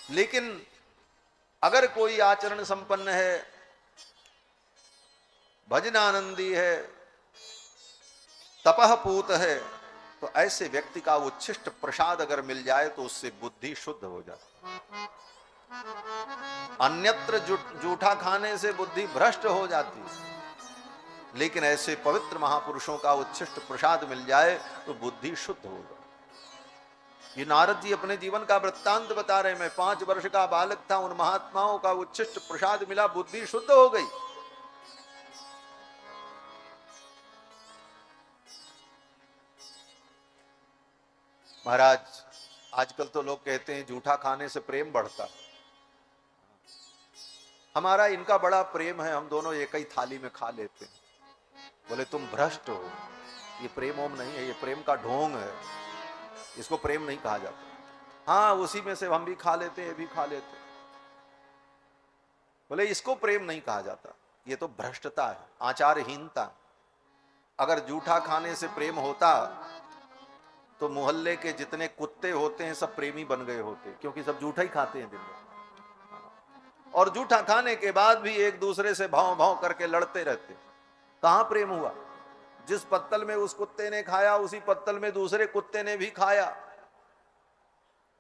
लेकिन अगर कोई आचरण संपन्न है, भजनानंदी है, तपह पूत है, तो ऐसे व्यक्ति का उच्छिष्ट प्रसाद अगर मिल जाए तो उससे बुद्धि शुद्ध हो जाती। अन्यत्र जूठा खाने से बुद्धि भ्रष्ट हो जाती, लेकिन ऐसे पवित्र महापुरुषों का उच्छिष्ट प्रसाद मिल जाए तो बुद्धि शुद्ध हो जाती। ये नारद जी अपने जीवन का वृत्तांत बता रहे हैं। मैं 5 वर्ष का बालक था, उन महात्माओं का उच्छिष्ट प्रसाद मिला, बुद्धि शुद्ध हो गई। महाराज, आजकल तो लोग कहते हैं जूठा खाने से प्रेम बढ़ता। हमारा इनका बड़ा प्रेम है, हम दोनों एक ही थाली में खा लेते हैं। बोले तुम भ्रष्ट हो, ये प्रेम ओम नहीं है, ये प्रेम का ढोंग है, इसको प्रेम नहीं कहा जाता। हाँ, उसी में से हम भी खा लेते हैं, ये भी खा लेते हैं। बोले इसको प्रेम नहीं कहा जाता, ये तो भ्रष्टता है, आचारहीनता। अगर जूठा खाने से प्रेम होता तो मोहल्ले के जितने कुत्ते होते हैं सब प्रेमी बन गए होते, क्योंकि सब जूठा ही खाते हैं दिन में, और जूठा खाने के बाद भी एक दूसरे से भाव भाव करके लड़ते रहते। कहां प्रेम हुआ? जिस पत्तल में उस कुत्ते ने खाया उसी पत्तल में दूसरे कुत्ते ने भी खाया।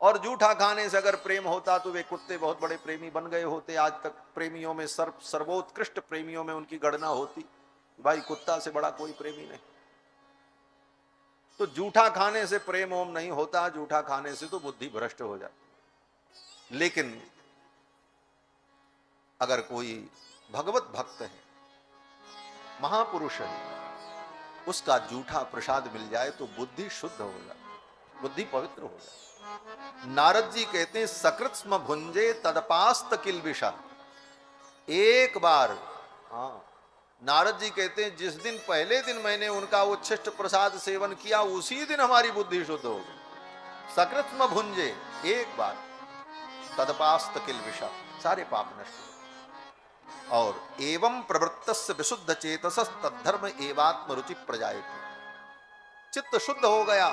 और जूठा खाने से अगर प्रेम होता तो वे कुत्ते बहुत बड़े प्रेमी बन गए होते। आज तक प्रेमियों में सर्वोत्कृष्ट प्रेमियों में उनकी गणना होती। भाई कुत्ता से बड़ा कोई प्रेमी नहीं। तो जूठा खाने से प्रेम ओम नहीं होता, जूठा खाने से तो बुद्धि भ्रष्ट हो जाती। लेकिन अगर कोई भगवत भक्त है, महापुरुष है, उसका जूठा प्रसाद मिल जाए तो बुद्धि शुद्ध हो जाए, बुद्धि पवित्र हो जाए। नारद जी कहते हैं सकृत स्म भुंजे तदपास्त किल्बिषा। एक बार, हाँ, नारद जी कहते हैं जिस दिन पहले दिन मैंने उनका उच्छिष्ट प्रसाद सेवन किया उसी दिन हमारी बुद्धि शुद्ध हो गई। सकृत स्म भुंजे, एक बार, तदपास्त किल्बिषा, सारे पाप नष्ट। और एवं प्रवृत्तस्य विशुद्ध चेतसस् तद्धर्म एवात्म रुचि प्रजायते। चित्त शुद्ध हो गया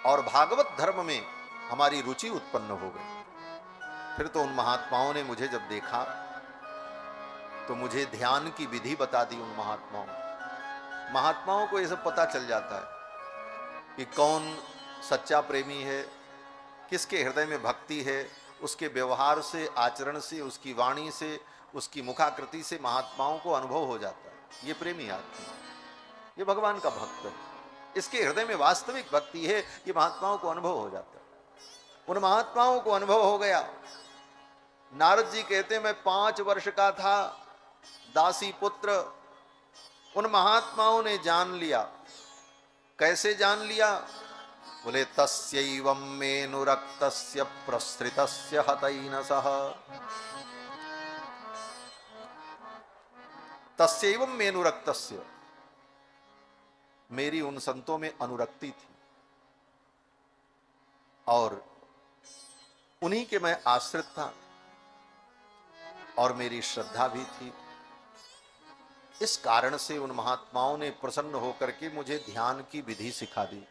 और भागवत धर्म में हमारी रुचि उत्पन्न हो गई। फिर तो उन महात्माओं ने मुझे जब देखा तो मुझे ध्यान की विधि बता दी। उन महात्माओं को यह सब पता चल जाता है कि कौन सच्चा प्रेमी है, किसके हृदय में भक्ति है। उसके व्यवहार से, आचरण से, उसकी वाणी से, उसकी मुखाकृति से महात्माओं को अनुभव हो जाता है। ये प्रेमी आदमी, ये भगवान का भक्त है, इसके हृदय में वास्तविक भक्ति है, ये महात्माओं को अनुभव हो जाता है। उन महात्माओं को अनुभव हो गया। नारद जी कहते मैं 5 वर्ष का था, दासी पुत्र। उन महात्माओं ने जान लिया। कैसे जान लिया? बोले तस्यैवं मेनुरक्तस्य प्रसृतस्य हतैनसः। तस्यैवं मेनुरक्तस्य, मेरी उन संतों में अनुरक्ति थी और उन्हीं के मैं आश्रित था और मेरी श्रद्धा भी थी। इस कारण से उन महात्माओं ने प्रसन्न होकर के मुझे ध्यान की विधि सिखा दी।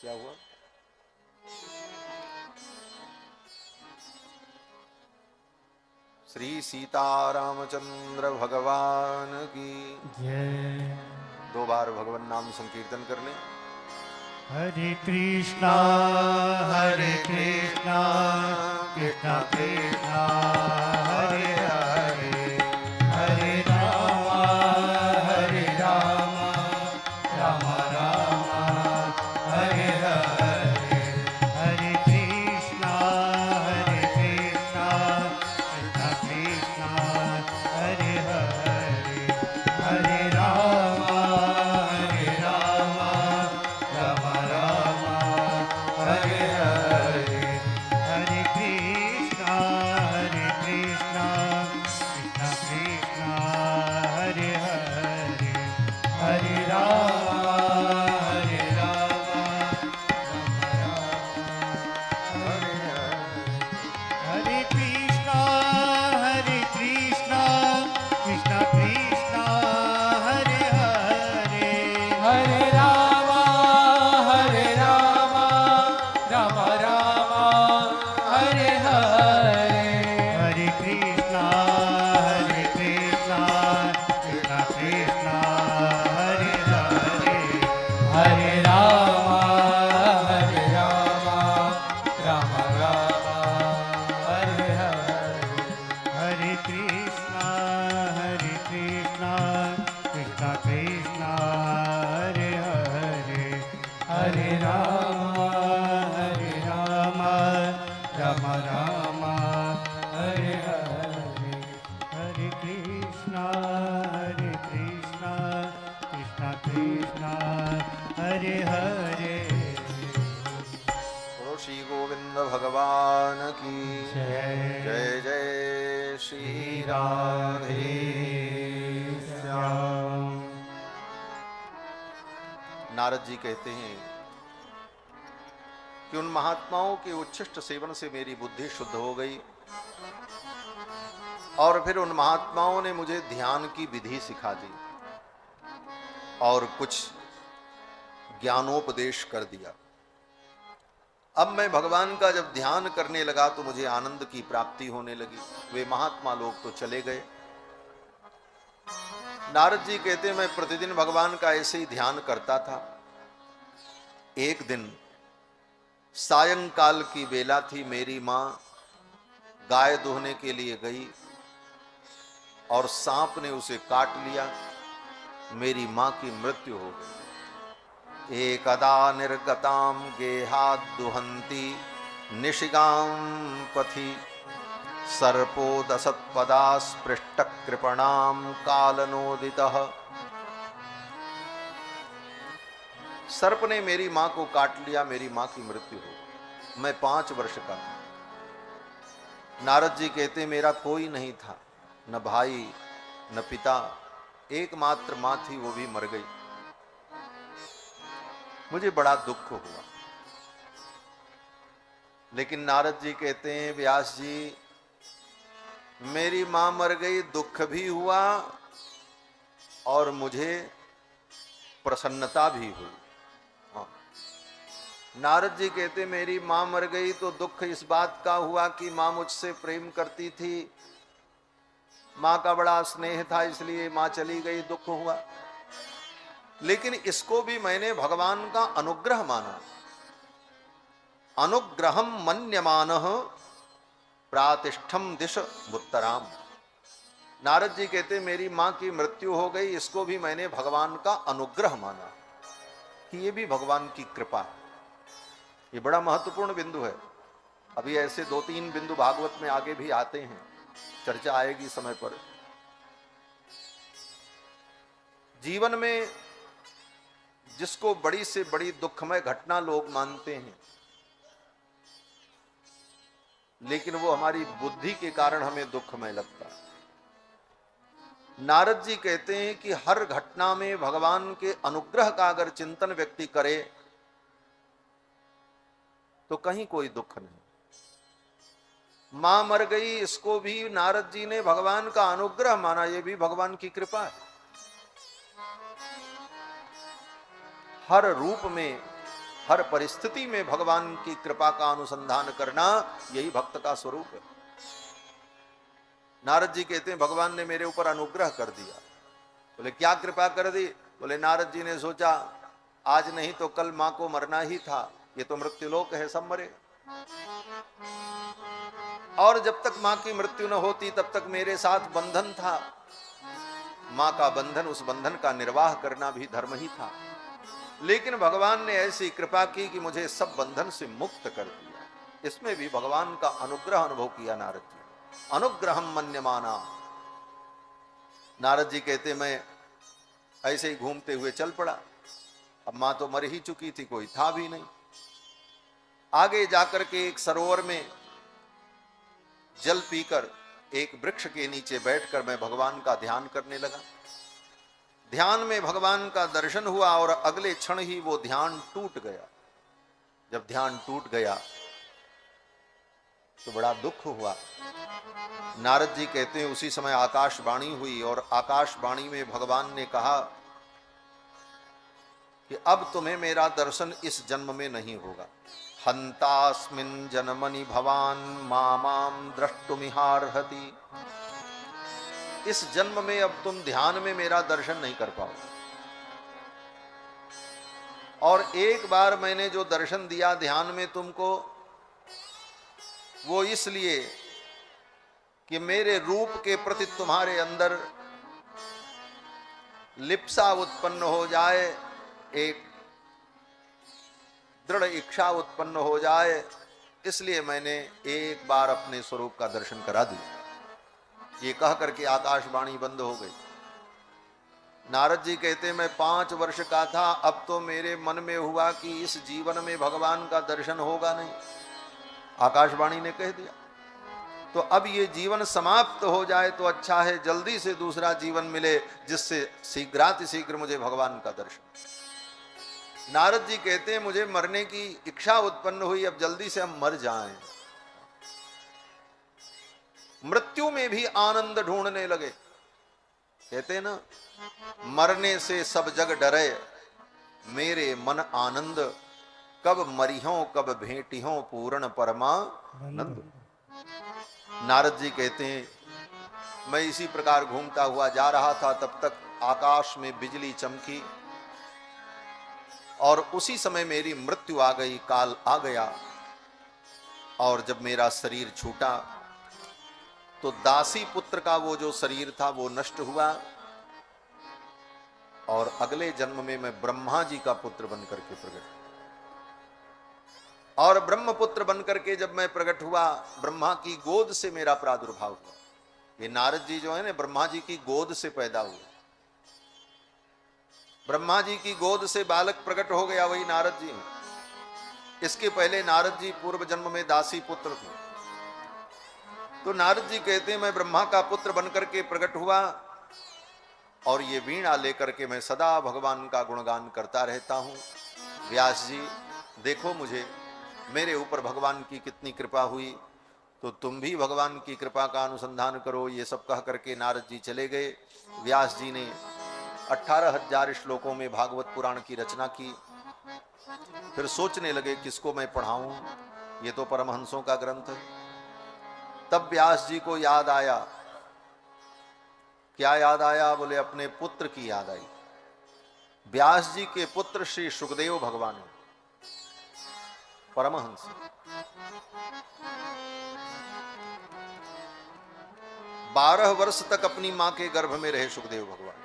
क्या हुआ? श्री सीतारामचंद्र भगवान की जय। 2 बार भगवान नाम संकीर्तन कर लें। हरे कृष्णा कृष्णा कृष्णा हरे हरे, हरे राम राम राम हरे हरे, हरे कृष्णा कृष्णा कृष्णा हरे हरे, हरे राम हरे कृष्णा राम राम हरे हरे हरे कृष्णा कृष्णा कृष्णा हरे हरे बोलो श्री गोविंद भगवान की जय जय जय श्री राधे श्याम। नारद जी कहते हैं कि उन महात्माओं के उच्छिष्ट सेवन से मेरी बुद्धि शुद्ध हो गई और फिर उन महात्माओं ने मुझे ध्यान की विधि सिखा दी और कुछ ज्ञानोपदेश कर दिया। अब मैं भगवान का जब ध्यान करने लगा तो मुझे आनंद की प्राप्ति होने लगी। वे महात्मा लोग तो चले गए। नारद जी कहते मैं प्रतिदिन भगवान का ऐसे ही ध्यान करता था। एक दिन सायंकाल की बेला थी, मेरी मां गाय दुहने के लिए गई और सांप ने उसे काट लिया। मेरी मां की मृत्यु हो गई। एकदा निर्गताम गेहाद दुहंती निशिगाम पथि सर्पो दशत्पदा स्पृष्ट कृपणाम कालनोदितः। सर्प ने मेरी मां को काट लिया, मेरी मां की मृत्यु हो गई। मैं 5 वर्ष का था। नारद जी कहते मेरा कोई नहीं था, न भाई न पिता, एकमात्र मां थी, वो भी मर गई। मुझे बड़ा दुख हुआ। लेकिन नारद जी कहते हैं व्यास जी मेरी मां मर गई, दुख भी हुआ और मुझे प्रसन्नता भी हुई। हाँ। नारद जी कहते मेरी मां मर गई तो दुख इस बात का हुआ कि मां मुझसे प्रेम करती थी, मां का बड़ा स्नेह था, इसलिए मां चली गई, दुख हुआ। लेकिन इसको भी मैंने भगवान का अनुग्रह माना। अनुग्रहम मन्यमानः प्रातिष्ठम दिश उत्तराम। नारद जी कहते मेरी मां की मृत्यु हो गई, इसको भी मैंने भगवान का अनुग्रह माना कि ये भी भगवान की कृपा है। ये बड़ा महत्वपूर्ण बिंदु है। अभी ऐसे 2-3 बिंदु भागवत में आगे भी आते हैं, चर्चा आएगी समय पर। जीवन में जिसको बड़ी से बड़ी दुखमय घटना लोग मानते हैं, लेकिन वो हमारी बुद्धि के कारण हमें दुखमय लगता है। नारद जी कहते हैं कि हर घटना में भगवान के अनुग्रह का अगर चिंतन व्यक्ति करे तो कहीं कोई दुख नहीं। मां मर गई, इसको भी नारद जी ने भगवान का अनुग्रह माना, ये भी भगवान की कृपा है। हर रूप में, हर परिस्थिति में भगवान की कृपा का अनुसंधान करना यही भक्त का स्वरूप है। नारद जी कहते हैं भगवान ने मेरे ऊपर अनुग्रह कर दिया। बोले क्या कृपा कर दी? बोले नारद जी ने सोचा आज नहीं तो कल मां को मरना ही था, ये तो मृत्युलोक है, सब मरे। और जब तक मां की मृत्यु न होती तब तक मेरे साथ बंधन था। मां का बंधन, उस बंधन का निर्वाह करना भी धर्म ही था। लेकिन भगवान ने ऐसी कृपा की कि मुझे सब बंधन से मुक्त कर दिया। इसमें भी भगवान का अनुग्रह अनुभव किया नारद जी। अनुग्रहम मन्यमाना। नारद जी कहते मैं ऐसे ही घूमते हुए चल पड़ा। अब मां तो मर ही चुकी थी, कोई था भी नहीं। आगे जाकर के एक सरोवर में जल पीकर एक वृक्ष के नीचे बैठकर मैं भगवान का ध्यान करने लगा। ध्यान में भगवान का दर्शन हुआ और अगले क्षण ही वो ध्यान टूट गया। जब ध्यान टूट गया तो बड़ा दुख हुआ। नारद जी कहते हैं उसी समय आकाशवाणी हुई और आकाशवाणी में भगवान ने कहा कि अब तुम्हें मेरा दर्शन इस जन्म में नहीं होगा। हंतास्मिन् जन्मनि भवान मामाम द्रष्टुमिहार्हति। इस जन्म में अब तुम ध्यान में मेरा दर्शन नहीं कर पाओगे। और एक बार मैंने जो दर्शन दिया ध्यान में तुमको, वो इसलिए कि मेरे रूप के प्रति तुम्हारे अंदर लिप्सा उत्पन्न हो जाए, एक दृढ़ इच्छा उत्पन्न हो जाए, इसलिए मैंने एक बार अपने स्वरूप का दर्शन करा दिया। ये कह करके आकाशवाणी बंद हो गई। नारद जी कहते मैं 5 वर्ष का था, अब तो मेरे मन में हुआ कि इस जीवन में भगवान का दर्शन होगा नहीं। आकाशवाणी ने कह दिया तो अब ये जीवन समाप्त हो जाए तो अच्छा है, जल्दी से दूसरा जीवन मिले जिससे शीघ्रातिशीघ्र मुझे भगवान का दर्शन। नारद जी कहते हैं मुझे मरने की इच्छा उत्पन्न हुई, अब जल्दी से हम मर जाएं। मृत्यु में भी आनंद ढूंढने लगे। कहते ना, मरने से सब जग डरे, मेरे मन आनंद, कब मरिहों कब भेंटियों पूर्ण परमानंद। नारद जी कहते हैं मैं इसी प्रकार घूमता हुआ जा रहा था, तब तक आकाश में बिजली चमकी और उसी समय मेरी मृत्यु आ गई, काल आ गया। और जब मेरा शरीर छूटा तो दासी पुत्र का वो जो शरीर था वो नष्ट हुआ और अगले जन्म में मैं ब्रह्मा जी का पुत्र बनकर के प्रकट, और ब्रह्मपुत्र बनकर के जब मैं प्रकट हुआ, ब्रह्मा की गोद से मेरा प्रादुर्भाव हुआ। ये नारद जी जो है ना, ब्रह्मा जी की गोद से पैदा हुए। ब्रह्मा जी की गोद से बालक प्रकट हो गया, वही नारद जी हैं। इसके पहले नारद जी पूर्व जन्म में दासी पुत्र थे। तो नारद जी कहते हैं मैं ब्रह्मा का पुत्र बनकर के प्रकट हुआ और ये वीणा लेकर के मैं सदा भगवान का गुणगान करता रहता हूं। व्यास जी देखो मुझे, मेरे ऊपर भगवान की कितनी कृपा हुई, तो तुम भी भगवान की कृपा का अनुसंधान करो। ये सब कह करके नारद जी चले गए। व्यास जी ने 18,000 श्लोकों में भागवत पुराण की रचना की। फिर सोचने लगे किसको मैं पढ़ाऊं, ये तो परमहंसों का ग्रंथ है। तब व्यास जी को याद आया। क्या याद आया? बोले अपने पुत्र की याद आई। व्यास जी के पुत्र श्री सुखदेव भगवान है, परमहंस। 12 वर्ष तक अपनी मां के गर्भ में रहे सुखदेव भगवान,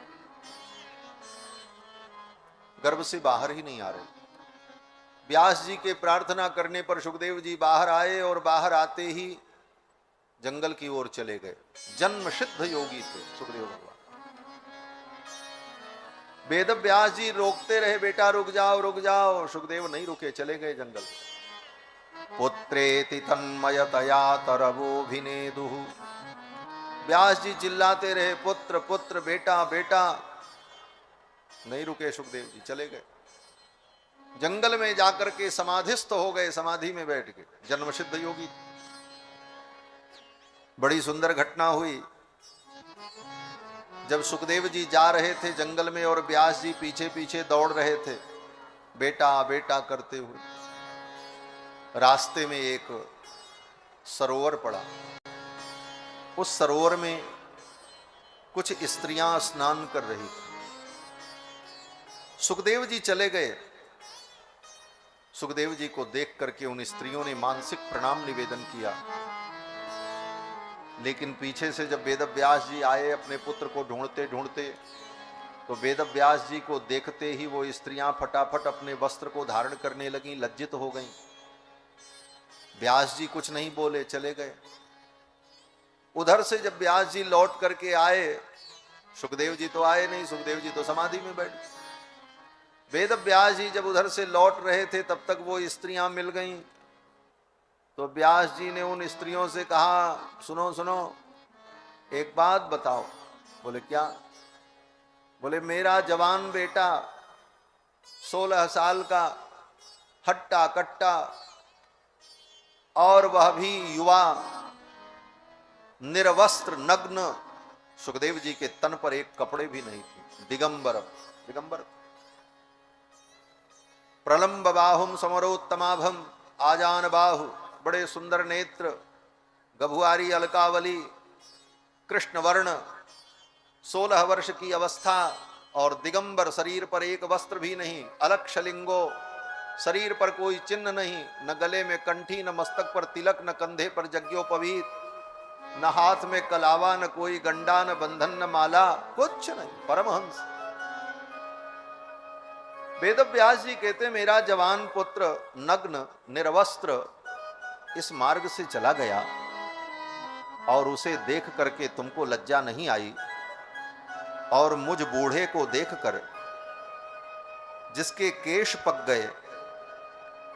गर्भ से बाहर ही नहीं आ रहे। व्यास जी के प्रार्थना करने पर सुखदेव जी बाहर आए और बाहर आते ही जंगल की ओर चले गए। जन्म सिद्ध योगी थे सुखदेव भगवान। वेद व्यास जी रोकते रहे, बेटा रुक जाओ रुक जाओ। सुखदेव नहीं रुके, चले गए जंगल। पुत्रेति तन्मयतया तरवोभिनेदुः। व्यास जी चिल्लाते रहे पुत्र पुत्र, बेटा बेटा। नहीं रुके सुखदेव जी, चले गए। जंगल में जाकर के समाधिस्थ हो गए, समाधि में बैठ के। जन्म सिद्ध योगी। बड़ी सुंदर घटना हुई। जब सुखदेव जी जा रहे थे जंगल में और व्यास जी पीछे पीछे दौड़ रहे थे बेटा बेटा करते हुए, रास्ते में एक सरोवर पड़ा। उस सरोवर में कुछ स्त्रियां स्नान कर रही थी। सुखदेव जी चले गए। सुखदेव जी को देख करके उन स्त्रियों ने मानसिक प्रणाम निवेदन किया, लेकिन पीछे से जब वेद व्यास जी आए अपने पुत्र को ढूंढते ढूंढते, तो वेद व्यास जी को देखते ही वो स्त्रियां फटाफट अपने वस्त्र को धारण करने लगी, लज्जित हो गईं। व्यास जी कुछ नहीं बोले, चले गए। उधर से जब व्यास जी लौट करके आए, सुखदेव जी तो आए नहीं, सुखदेव जी तो समाधि में बैठे। वेद व्यास जी जब उधर से लौट रहे थे तब तक वो स्त्रियां मिल गईं। तो व्यास जी ने उन स्त्रियों से कहा सुनो सुनो, एक बात बताओ। बोले क्या? बोले मेरा जवान बेटा 16 साल का, हट्टा कट्टा, और वह भी युवा, निर्वस्त्र नग्न। सुखदेव जी के तन पर एक कपड़े भी नहीं थे, दिगंबर दिगंबर। प्रलंब बाहुम समरोत्तमाभम आजान बाहु, बड़े सुंदर नेत्र, गभुआरी अलकावली, कृष्ण वर्ण, 16 वर्ष की अवस्था और दिगंबर, शरीर पर एक वस्त्र भी नहीं, अलक्ष लिंगो, शरीर पर कोई चिन्ह नहीं, न गले में कंठी, न मस्तक पर तिलक, न कंधे पर यज्ञोपवीत, न हाथ में कलावा, न कोई गंडा, न बंधन, न माला, कुछ नहीं, परमहंस। वेद व्यास जी कहते मेरा जवान पुत्र नग्न निर्वस्त्र इस मार्ग से चला गया और उसे देख करके तुमको लज्जा नहीं आई, और मुझ बूढ़े को देखकर जिसके केश पक गए,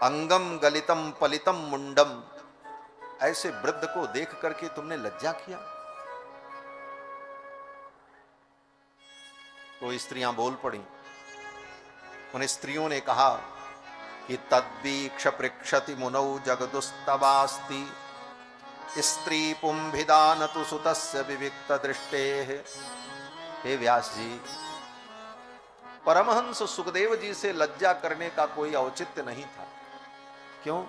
अंगम गलितम पलितम मुंडम, ऐसे वृद्ध को देख करके तुमने लज्जा किया। तो स्त्रियां बोल पड़ी। उन स्त्रियों ने कहा कि तद्वीक्ष पृक्षति मुनौ जगदुस्तवास्ति स्त्री पुंभिदान तु सुतस्य विविक्त दृष्टे। हे व्यास जी, परमहंस सुखदेव जी से लज्जा करने का कोई औचित्य नहीं था। क्यों?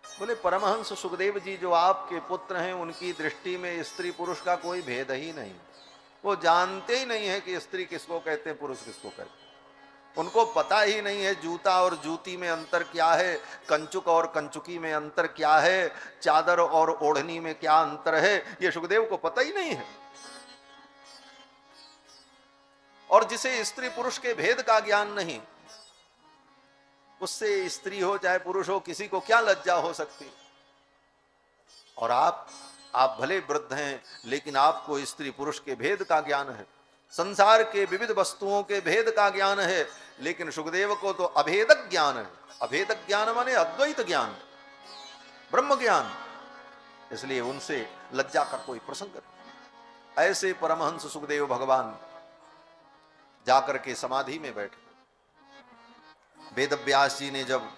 बोले परमहंस सुखदेव जी जो आपके पुत्र हैं, उनकी दृष्टि में स्त्री पुरुष का कोई भेद ही नहीं। वो जानते ही नहीं है कि स्त्री किसको कहते हैं, पुरुष किसको कहते हैं। उनको पता ही नहीं है जूता और जूती में अंतर क्या है, कंचुक और कंचुकी में अंतर क्या है, चादर और ओढ़नी में क्या अंतर है, ये सुखदेव को पता ही नहीं है। और जिसे स्त्री पुरुष के भेद का ज्ञान नहीं, उससे स्त्री हो चाहे पुरुष हो, किसी को क्या लज्जा हो सकती। और आप भले वृद्ध हैं, लेकिन आपको स्त्री पुरुष के भेद का ज्ञान है, संसार के विविध वस्तुओं के भेद का ज्ञान है, लेकिन सुखदेव को तो अभेदक ज्ञान है। अभेदक ज्ञान माने अद्वैत ज्ञान, ब्रह्म ज्ञान। इसलिए उनसे लज्जा का कोई प्रसंग नहीं। ऐसे परमहंस सुखदेव भगवान जाकर के समाधि में बैठे। वेदव्यास जी ने जब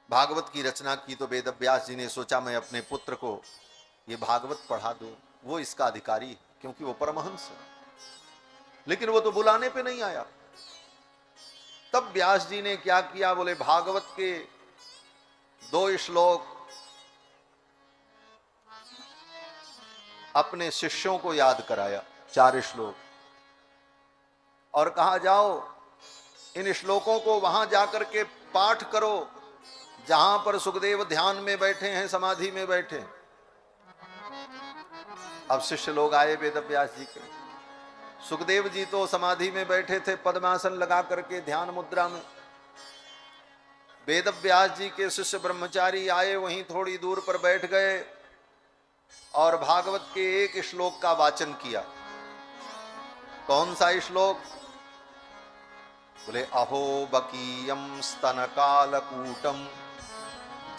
भागवत की रचना की तो वेदव्यास जी ने सोचा मैं अपने पुत्र को ये भागवत पढ़ा दूं, वो इसका अधिकारी है, क्योंकि वो परमहंस है। लेकिन वो तो बुलाने पे नहीं आया। तब व्यास जी ने क्या किया, बोले भागवत के 2 श्लोक अपने शिष्यों को याद कराया, 4 श्लोक, और कहा जाओ इन श्लोकों को वहां जाकर के पाठ करो जहां पर सुखदेव ध्यान में बैठे हैं, समाधि में बैठे। अब शिष्य लोग आए वेदव्यास जी के। सुखदेव जी तो समाधि में बैठे थे, पद्मासन लगा करके ध्यान मुद्रा में। वेदव्यास जी के शिष्य ब्रह्मचारी आए, वहीं थोड़ी दूर पर बैठ गए और भागवत के एक श्लोक का वाचन किया। कौन सा श्लोक? बोले अहो बकीयम स्तन कालकूटम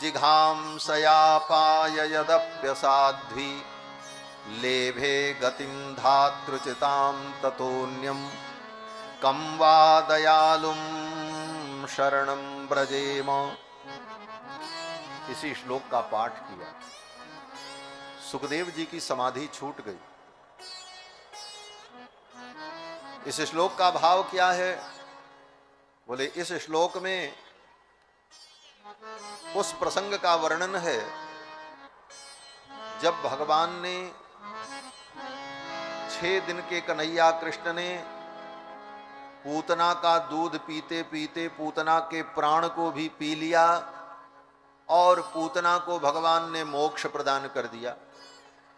जिघाम सयापाय यदप्यसाध्वी लेभे गतिम धातृचिताम ततोन्यम कम वा दयालुम शरणं ब्रजेम। इसी श्लोक का पाठ किया। सुखदेव जी की समाधि छूट गई। इस श्लोक का भाव क्या है? बोले इस श्लोक में उस प्रसंग का वर्णन है जब भगवान ने 6 दिन के कन्हैया कृष्ण ने पूतना का दूध पीते पीते पूतना के प्राण को भी पी लिया और पूतना को भगवान ने मोक्ष प्रदान कर दिया।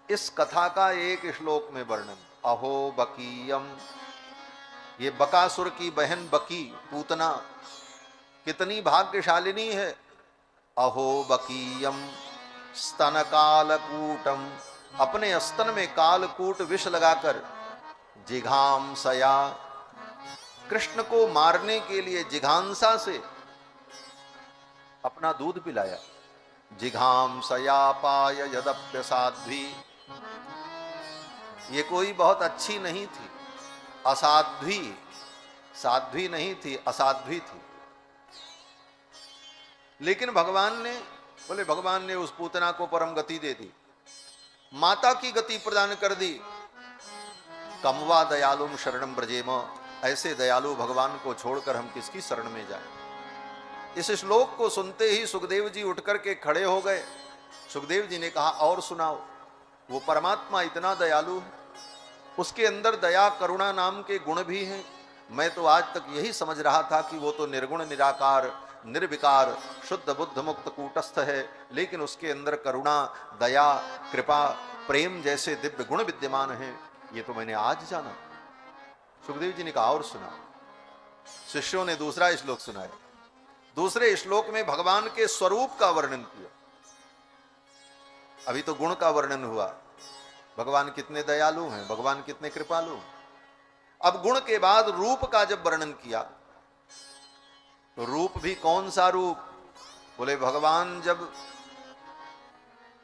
इस कथा का एक श्लोक में वर्णन, अहो बकीयम, ये बकासुर की बहन बकी पूतना कितनी भाग्यशालिनी है। अहो बकीयम स्तन कालकूटम, अपने स्तन में कालकूट विष लगाकर जिघाम सया, कृष्ण को मारने के लिए जिघांसा से अपना दूध पिलाया। जिघाम सया पाय यदप्य साध्वी, ये कोई बहुत अच्छी नहीं थी, असाध्वी, साध्वी नहीं थी, असाध्वी थी। लेकिन भगवान ने, बोले भगवान ने उस पूतना को परम गति दे दी, माता की गति प्रदान कर दी। कमवा दयालुम शरणम ब्रजेम, ऐसे दयालु भगवान को छोड़कर हम किसकी शरण में जाएं। इस श्लोक को सुनते ही सुखदेव जी उठकर के खड़े हो गए। सुखदेव जी ने कहा और सुनाओ। वो परमात्मा इतना दयालु है, उसके अंदर दया करुणा नाम के गुण भी हैं। मैं तो आज तक यही समझ रहा था कि वो तो निर्गुण निराकार निर्विकार शुद्ध बुद्ध मुक्त कूटस्थ है, लेकिन उसके अंदर करुणा दया कृपा प्रेम जैसे दिव्य गुण विद्यमान हैं, ये तो मैंने आज जाना। सुखदेव जी ने कहा और सुना। शिष्यों ने दूसरा श्लोक सुनाया। दूसरे श्लोक में भगवान के स्वरूप का वर्णन किया। अभी तो गुण का वर्णन हुआ, भगवान कितने दयालु हैं, भगवान कितने कृपालु हैं। अब गुण के बाद रूप का जब वर्णन किया तो रूप भी कौन सा रूप? बोले भगवान जब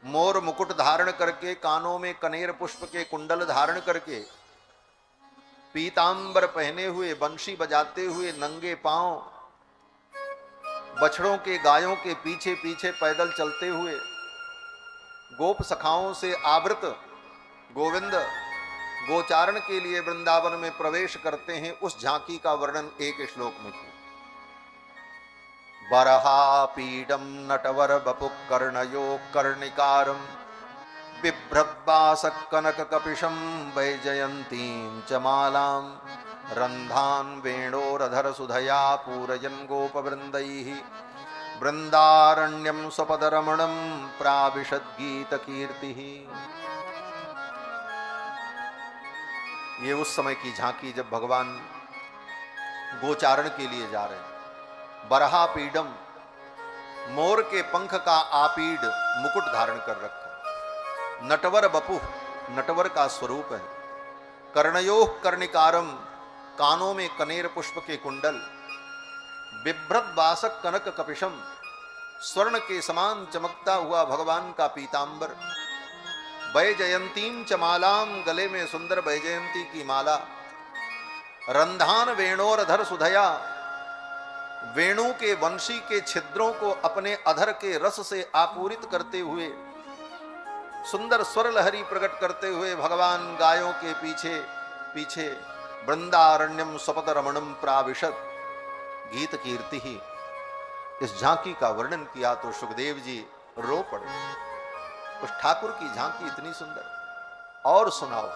मोर मुकुट धारण करके, कानों में कनेर पुष्प के कुंडल धारण करके, पीतांबर पहने हुए, बंशी बजाते हुए, नंगे पांव, बछड़ों के गायों के पीछे पीछे पैदल चलते हुए, गोप सखाओं से आवृत गोविंद गोचारण के लिए वृंदावन में प्रवेश करते हैं, उस झांकी का वर्णन एक श्लोक में किया। बरहापीडम नटवर बपु कर्णयो कर्णिकारम बिभ्रद्वासक कनक कपिशम वैजयंतीं च मालां रंधान वेणोरधर सुधया पूरयन् गोपवृंदैः वृंदारण्यम स्वपदरमणं प्राविशद्गीतकीर्तिः। ये उस समय की झांकी जब भगवान गोचारण के लिए जा रहे हैं। बरहापीडम, मोर के पंख का आपीड मुकुट धारण कर रखा। नटवर बपु, नटवर का स्वरूप है। कर्णयोः कर्णिकारम, कानों में कनेर पुष्प के कुंडल। बिभ्रत बासक कनक कपिशम, स्वर्ण के समान चमकता हुआ भगवान का पीतांबर। वैजयंतीं च मालां, गले में सुंदर वैजयंती की माला। रंधान वेणोरधर सुधया, वेणु के वंशी के छिद्रों को अपने अधर के रस से आपूरित करते हुए, सुंदर स्वर लहरी प्रकट करते हुए भगवान गायों के पीछे पीछे वृंदारण्यम स्वपद रमणम प्राविशत गीत कीर्ति ही। इस झांकी का वर्णन किया तो सुखदेव जी रो पड़े। उस ठाकुर की झांकी इतनी सुंदर, और सुनाओ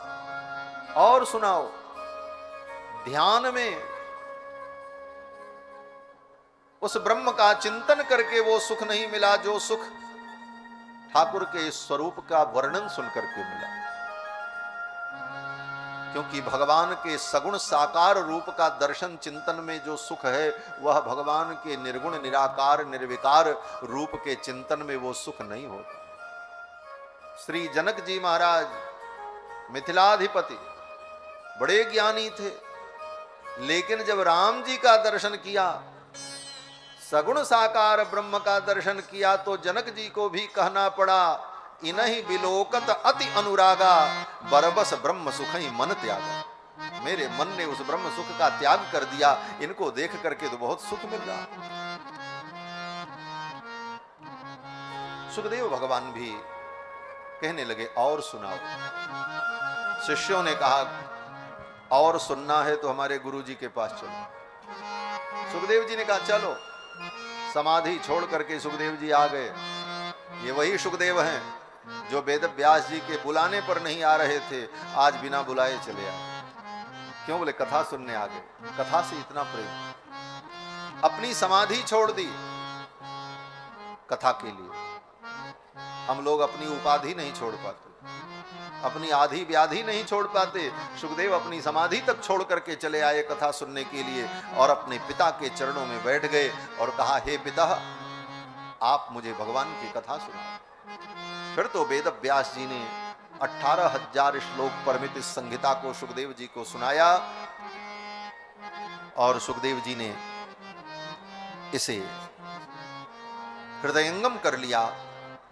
और सुनाओ। ध्यान में उस ब्रह्म का चिंतन करके वो सुख नहीं मिला जो सुख ठाकुर के स्वरूप का वर्णन सुनकर के मिला। क्योंकि भगवान के सगुण साकार रूप का दर्शन चिंतन में जो सुख है, वह भगवान के निर्गुण निराकार निर्विकार रूप के चिंतन में वो सुख नहीं होता। श्री जनक जी महाराज मिथिलाधिपति बड़े ज्ञानी थे, लेकिन जब राम जी का दर्शन किया, सगुण साकार ब्रह्म का दर्शन किया, तो जनक जी को भी कहना पड़ा, इनहि बिलोकत अति अनुरागा बरबस ब्रह्म सुखई मन त्यागा। मेरे मन ने उस ब्रह्म सुख का त्याग कर दिया, इनको देख करके तो बहुत सुख मिल रहा। सुखदेव भगवान भी कहने लगे और सुनाओ। शिष्यों ने कहा और सुनना है तो हमारे गुरु जी के पास चलो। सुखदेव जी ने कहा चलो। समाधि छोड़ करके सुखदेव जी आ गए। ये वही सुखदेव हैं जो वेद व्यास जी के बुलाने पर नहीं आ रहे थे, आज बिना बुलाए चले आए। क्यों? बोले कथा सुनने आ गए। कथा से इतना प्रेम। अपनी समाधि छोड़ दी कथा के लिए। हम लोग अपनी उपाधि नहीं छोड़ पाते, अपनी आधी व्याधि नहीं छोड़ पाते। सुखदेव अपनी समाधि तक छोड़ करके चले आए कथा सुनने के लिए, और अपने पिता के चरणों में बैठ गए और कहा, हे पिता, आप मुझे भगवान की कथा सुनाओ। फिर तो वेद व्यास जी ने 18,000 श्लोक परमित इस संहिता को सुखदेव जी को सुनाया, और सुखदेव जी ने इसे हृदयंगम कर लिया।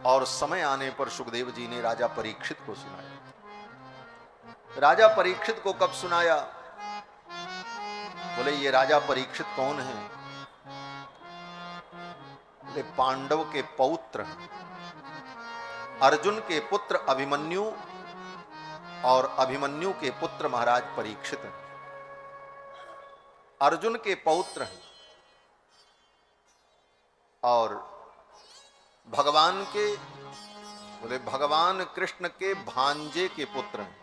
और समय आने पर सुखदेव जी ने राजा परीक्षित को सुनाया। राजा परीक्षित को कब सुनाया? बोले ये राजा परीक्षित कौन है? बोले पांडव के पौत्र हैं, अर्जुन के पुत्र अभिमन्यु और अभिमन्यु के पुत्र महाराज परीक्षित हैं। अर्जुन के पौत्र हैं और भगवान के, बोले भगवान कृष्ण के भांजे के पुत्र हैं।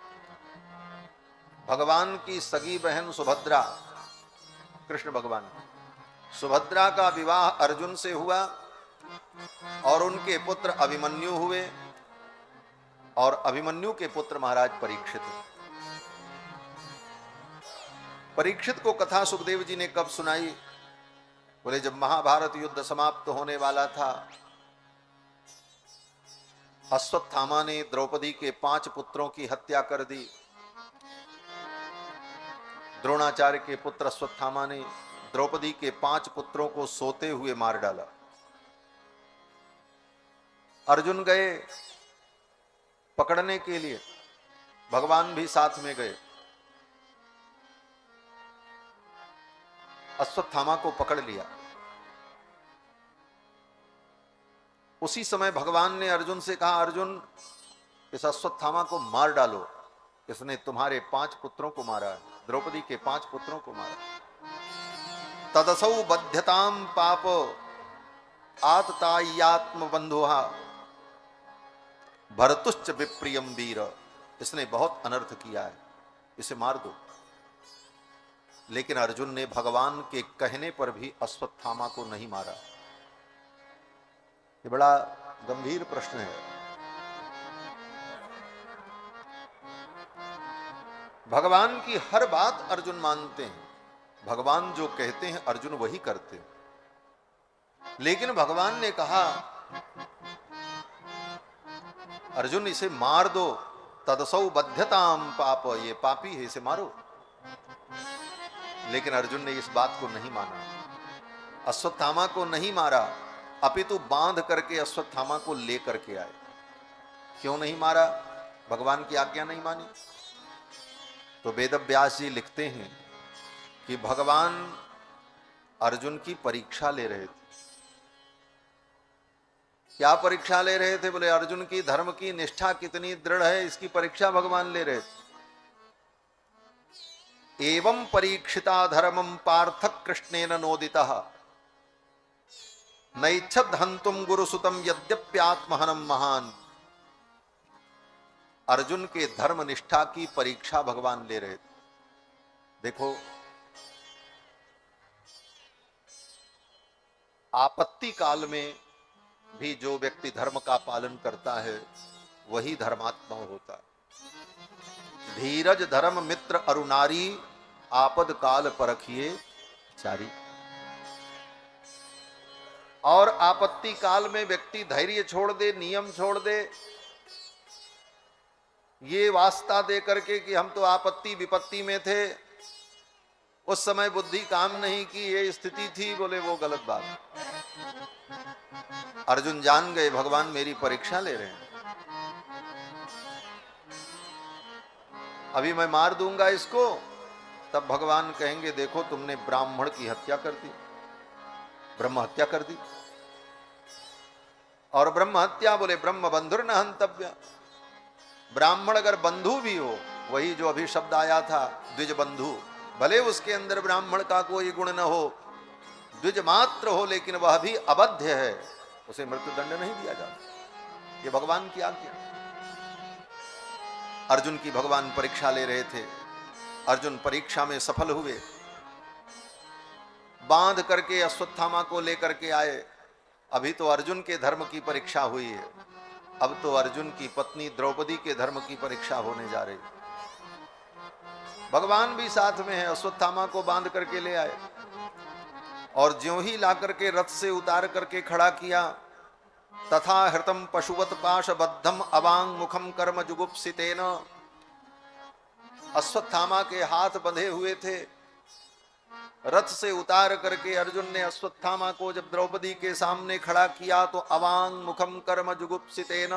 भगवान की सगी बहन सुभद्रा, कृष्ण भगवान, सुभद्रा का विवाह अर्जुन से हुआ और उनके पुत्र अभिमन्यु हुए, और अभिमन्यु के पुत्र महाराज परीक्षित। परीक्षित को कथा सुखदेव जी ने कब सुनाई? बोले जब महाभारत युद्ध समाप्त होने वाला था, अश्वत्थामा ने द्रौपदी के 5 पुत्रों की हत्या कर दी। द्रोणाचार्य के पुत्र अश्वत्थामा ने द्रौपदी के 5 पुत्रों को सोते हुए मार डाला। अर्जुन गए पकड़ने के लिए, भगवान भी साथ में गए। अश्वत्थामा को पकड़ लिया। उसी समय भगवान ने अर्जुन से कहा, अर्जुन इस अश्वत्थामा को मार डालो, इसने तुम्हारे 5 पुत्रों को मारा है, द्रौपदी के 5 पुत्रों को मारा। तदसौ बध्यताम पाप आततायात्म बंधुहा भरतुश्च विप्रियम वीर, इसने बहुत अनर्थ किया है, इसे मार दो। लेकिन अर्जुन ने भगवान के कहने पर भी अश्वत्थामा को नहीं मारा। ये बड़ा गंभीर प्रश्न है। भगवान की हर बात अर्जुन मानते हैं, भगवान जो कहते हैं अर्जुन वही करते हैं। लेकिन भगवान ने कहा अर्जुन इसे मार दो, तदसौ बध्यताम पाप, ये पापी है, इसे मारो। लेकिन अर्जुन ने इस बात को नहीं माना, अश्वत्थामा को नहीं मारा, अपितु बांध करके अश्वत्थामा को लेकर के आए। क्यों नहीं मारा? भगवान की आज्ञा नहीं मानी। तो वेदव्यास जी लिखते हैं कि भगवान अर्जुन की परीक्षा ले रहे थे। क्या परीक्षा ले रहे थे? बोले अर्जुन की धर्म की निष्ठा कितनी दृढ़ है, इसकी परीक्षा भगवान ले रहे थे। एवं परीक्षिता धर्मम पार्थ कृष्णेन नोदितः नैच्छद हंतुम गुरुसुतम यद्यप्यात्महनम महान। अर्जुन के धर्म निष्ठा की परीक्षा भगवान ले रहे थे। देखो, आपत्ति काल में भी जो व्यक्ति धर्म का पालन करता है वही धर्मात्मा होता है। धीरज धर्म मित्र अरुणारी, आपद काल परखिए चारी। और आपत्ति काल में व्यक्ति धैर्य छोड़ दे, नियम छोड़ दे, ये वास्ता दे करके कि हम तो आपत्ति विपत्ति में थे, उस समय बुद्धि काम नहीं की, ये स्थिति थी, बोले वो गलत बात। अर्जुन जान गए भगवान मेरी परीक्षा ले रहे हैं, अभी मैं मार दूंगा इसको, तब भगवान कहेंगे देखो तुमने ब्राह्मण की हत्या कर दी, ब्रह्म हत्या कर दी। और ब्रह्म हत्या बोले ब्रह्म बंधुर न हंतव्य, ब्राह्मण अगर बंधु भी हो, वही जो अभी शब्द आया था द्विज बंधु, भले उसके अंदर ब्राह्मण का कोई गुण न हो, द्विज मात्र हो, लेकिन वह भी अबध्य है, उसे मृत्युदंड नहीं दिया जाता। ये भगवान की आज्ञा। अर्जुन की भगवान परीक्षा ले रहे थे, अर्जुन परीक्षा में सफल हुए, बांध करके अश्वत्थामा को लेकर के आए। अभी तो अर्जुन के धर्म की परीक्षा हुई है, अब तो अर्जुन की पत्नी द्रौपदी के धर्म की परीक्षा होने जा रही। भगवान भी साथ में है, अश्वत्थामा को बांध करके ले आए और ज्यों ही ला करके रथ से उतार करके खड़ा किया, तथा हृतम पशुवत पाश बद्धम अवांग मुखम कर्म जुगुप्सितेन। अश्वत्थामा के हाथ बंधे हुए थे, रथ से उतार करके अर्जुन ने अश्वत्थामा को जब द्रौपदी के सामने खड़ा किया तो अवांग मुखम कर्म जुगुप्सितेन,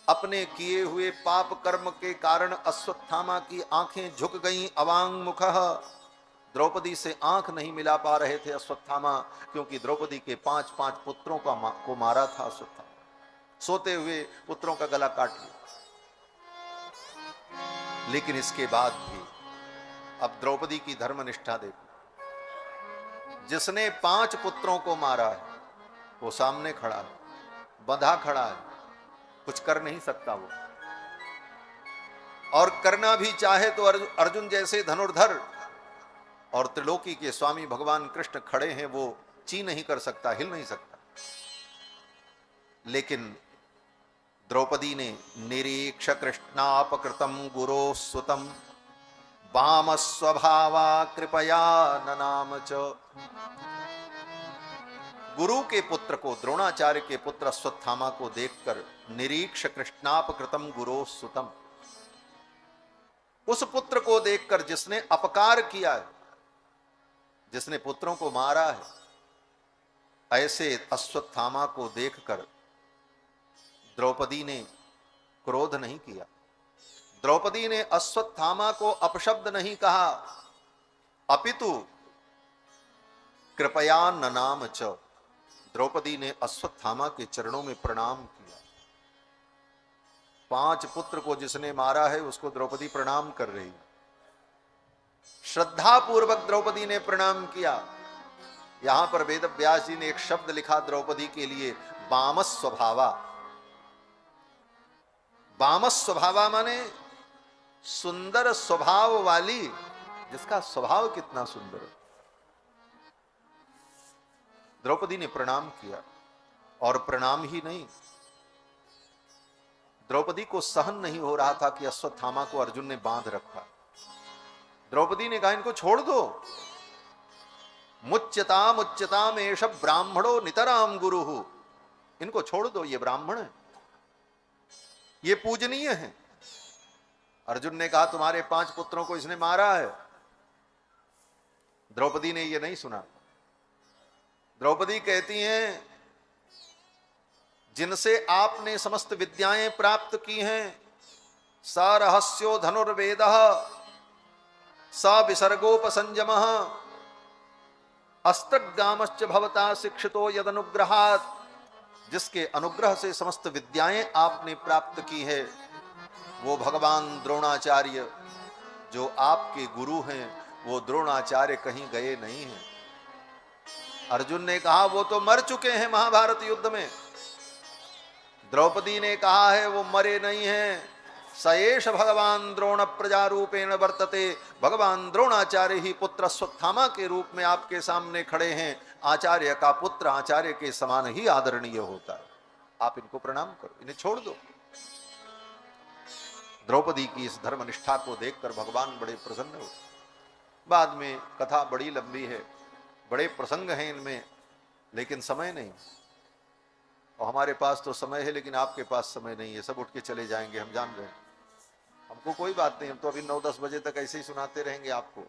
अपने किए हुए पाप कर्म के कारण अश्वत्थामा की आंखें झुक गईं। अवांग मुखः, द्रौपदी से आंख नहीं मिला पा रहे थे अश्वत्थामा, क्योंकि द्रौपदी के 5 पुत्रों को मारा था अश्वत्थामा, सोते हुए पुत्रों का गला काट लिया। लेकिन इसके बाद भी अब द्रौपदी की धर्मनिष्ठा देखो, जिसने 5 पुत्रों को मारा है वो सामने खड़ा है, बंधा खड़ा है, कुछ कर नहीं सकता वो, और करना भी चाहे तो अर्जुन जैसे धनुर्धर और त्रिलोकी के स्वामी भगवान कृष्ण खड़े हैं, वो ची नहीं कर सकता, हिल नहीं सकता। लेकिन द्रौपदी ने निरीक्ष कृष्णापकृतम गुरो सुतम वाम स्वभावा कृपया ननाम च गुरु के पुत्र को, द्रोणाचार्य के पुत्र अश्वत्थामा को देखकर निरीक्ष कृष्णापकृतम गुरो सुतम, उस पुत्र को देखकर जिसने अपकार किया है, जिसने पुत्रों को मारा है, ऐसे अश्वत्थामा को देखकर द्रौपदी ने क्रोध नहीं किया। द्रौपदी ने अश्वत्थामा को अपशब्द नहीं कहा, अपितु कृपया ननाम च, द्रौपदी ने अश्वत्थामा के चरणों में प्रणाम किया। 5 पुत्र को जिसने मारा है उसको द्रौपदी प्रणाम कर रही है। श्रद्धा पूर्वक द्रौपदी ने प्रणाम किया। यहां पर वेद व्यास जी ने एक शब्द लिखा द्रौपदी के लिए, वामस स्वभावा। वामस स्वभावा माने सुंदर स्वभाव वाली, जिसका स्वभाव कितना सुंदर है। द्रौपदी ने प्रणाम किया, और प्रणाम ही नहीं, द्रौपदी को सहन नहीं हो रहा था कि अश्वत्थामा को अर्जुन ने बांध रखा। द्रौपदी ने कहा इनको छोड़ दो। मुच्यताम उच्यताम एष ब्राह्मणो नितराम गुरुहु, इनको छोड़ दो, ये ब्राह्मण है, ये पूजनीय है। अर्जुन ने कहा तुम्हारे 5 पुत्रों को इसने मारा है। द्रौपदी ने ये नहीं सुना। द्रौपदी कहती हैं जिनसे आपने समस्त विद्याएं प्राप्त की हैं, स रहस्यो धनुर्वेदः स विसर्गोपसंयमः अस्त्रगामश्च भवता शिक्षितो यदनुग्रहात्, जिसके अनुग्रह से समस्त विद्याएं आपने प्राप्त की है, वो भगवान द्रोणाचार्य जो आपके गुरु हैं, वो द्रोणाचार्य कहीं गए नहीं हैं। अर्जुन ने कहा वो तो मर चुके हैं महाभारत युद्ध में। द्रौपदी ने कहा है वो मरे नहीं हैं। सएष भगवान द्रोण प्रजारूपेण वर्तते, भगवान द्रोणाचार्य ही पुत्र अश्वत्थामा के रूप में आपके सामने खड़े हैं। आचार्य का पुत्र आचार्य के समान ही आदरणीय होता है, आप इनको प्रणाम करो, इन्हें छोड़ दो। द्रौपदी की इस धर्मनिष्ठा को देखकर भगवान बड़े प्रसन्न हुए। बाद में कथा बड़ी लंबी है, बड़े प्रसंग हैं इनमें, लेकिन समय नहीं। और हमारे पास तो समय है लेकिन आपके पास समय नहीं है, सब उठ के चले जाएंगे, हम जान रहे हैं। हमको कोई बात नहीं, हम तो अभी 9-10 बजे तक ऐसे ही सुनाते रहेंगे आपको,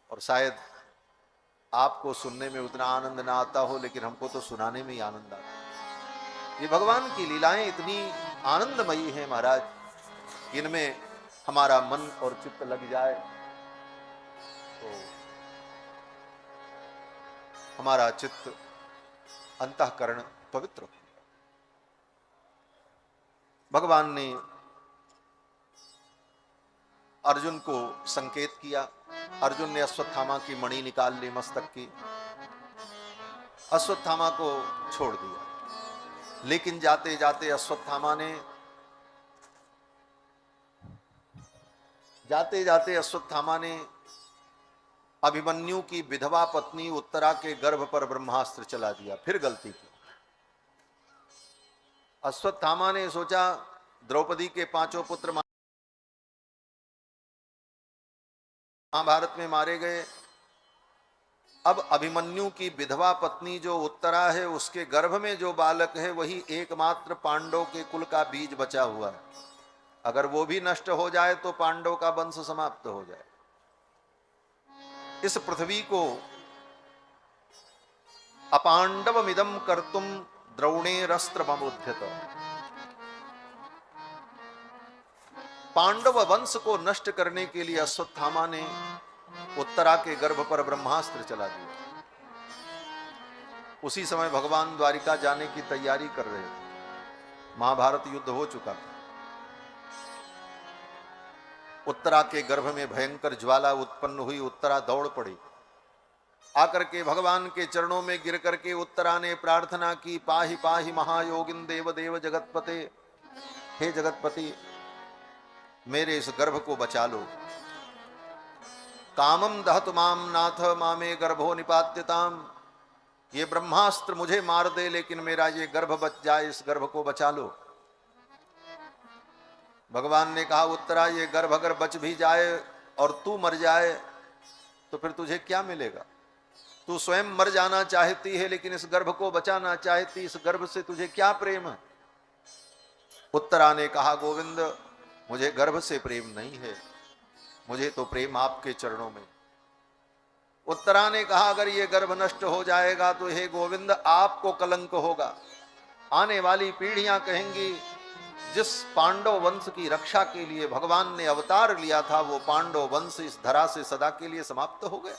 और शायद आपको सुनने में उतना आनंद ना आता हो, लेकिन हमको तो सुनाने में ही आनंद आता है। ये भगवान की लीलाएं इतनी आनंदमयी हैं महाराज, इनमें हमारा मन और चित्त लग जाए तो हमारा चित्त अंतःकरण पवित्र हो। भगवान ने अर्जुन को संकेत किया। अर्जुन ने अश्वत्थामा की मणि निकाल ली मस्तक की, अश्वत्थामा को छोड़ दिया। लेकिन जाते जाते अश्वत्थामा ने अभिमन्यु की विधवा पत्नी उत्तरा के गर्भ पर ब्रह्मास्त्र चला दिया, फिर गलती की। अश्वत्थामा ने सोचा द्रौपदी के 5 पुत्र महाभारत में मारे गए, अब अभिमन्यु की विधवा पत्नी जो उत्तरा है उसके गर्भ में जो बालक है वही एकमात्र पांडव के कुल का बीज बचा हुआ है। अगर वो भी नष्ट हो जाए तो पांडव का वंश समाप्त हो जाए। इस पृथ्वी को अपांडवमिदं कर्तुम द्रोणेरस्त्रमबुध्यत, पांडव वंश को नष्ट करने के लिए अश्वत्थामा ने उत्तरा के गर्भ पर ब्रह्मास्त्र चला दिया। उसी समय भगवान द्वारिका जाने की तैयारी कर रहे थे। महाभारत युद्ध हो चुका था। उत्तरा के गर्भ में भयंकर ज्वाला उत्पन्न हुई। उत्तरा दौड़ पड़ी, आकर के भगवान के चरणों में गिर करके उत्तरा ने प्रार्थना की, पाहि पाहि महायोगिन देव देव जगतपते, हे जगतपति मेरे इस गर्भ को बचा लो। कामम दहतु माम नाथ मामे गर्भो निपात्यताम, ये ब्रह्मास्त्र मुझे मार दे लेकिन मेरा ये गर्भ बच जाए, इस गर्भ को बचा लो। भगवान ने कहा उत्तरा ये गर्भ अगर बच भी जाए और तू मर जाए तो फिर तुझे क्या मिलेगा? तू स्वयं मर जाना चाहती है लेकिन इस गर्भ को बचाना चाहती, इस गर्भ से तुझे क्या प्रेम है? उत्तरा ने कहा, गोविंद मुझे गर्भ से प्रेम नहीं है, मुझे तो प्रेम आपके चरणों में। उत्तरा ने कहा, अगर ये गर्भ नष्ट हो जाएगा तो हे गोविंद आपको कलंक होगा। आने वाली पीढ़ियां कहेंगी जिस पांडव वंश की रक्षा के लिए भगवान ने अवतार लिया था वो पांडव वंश इस धरा से सदा के लिए समाप्त हो गया,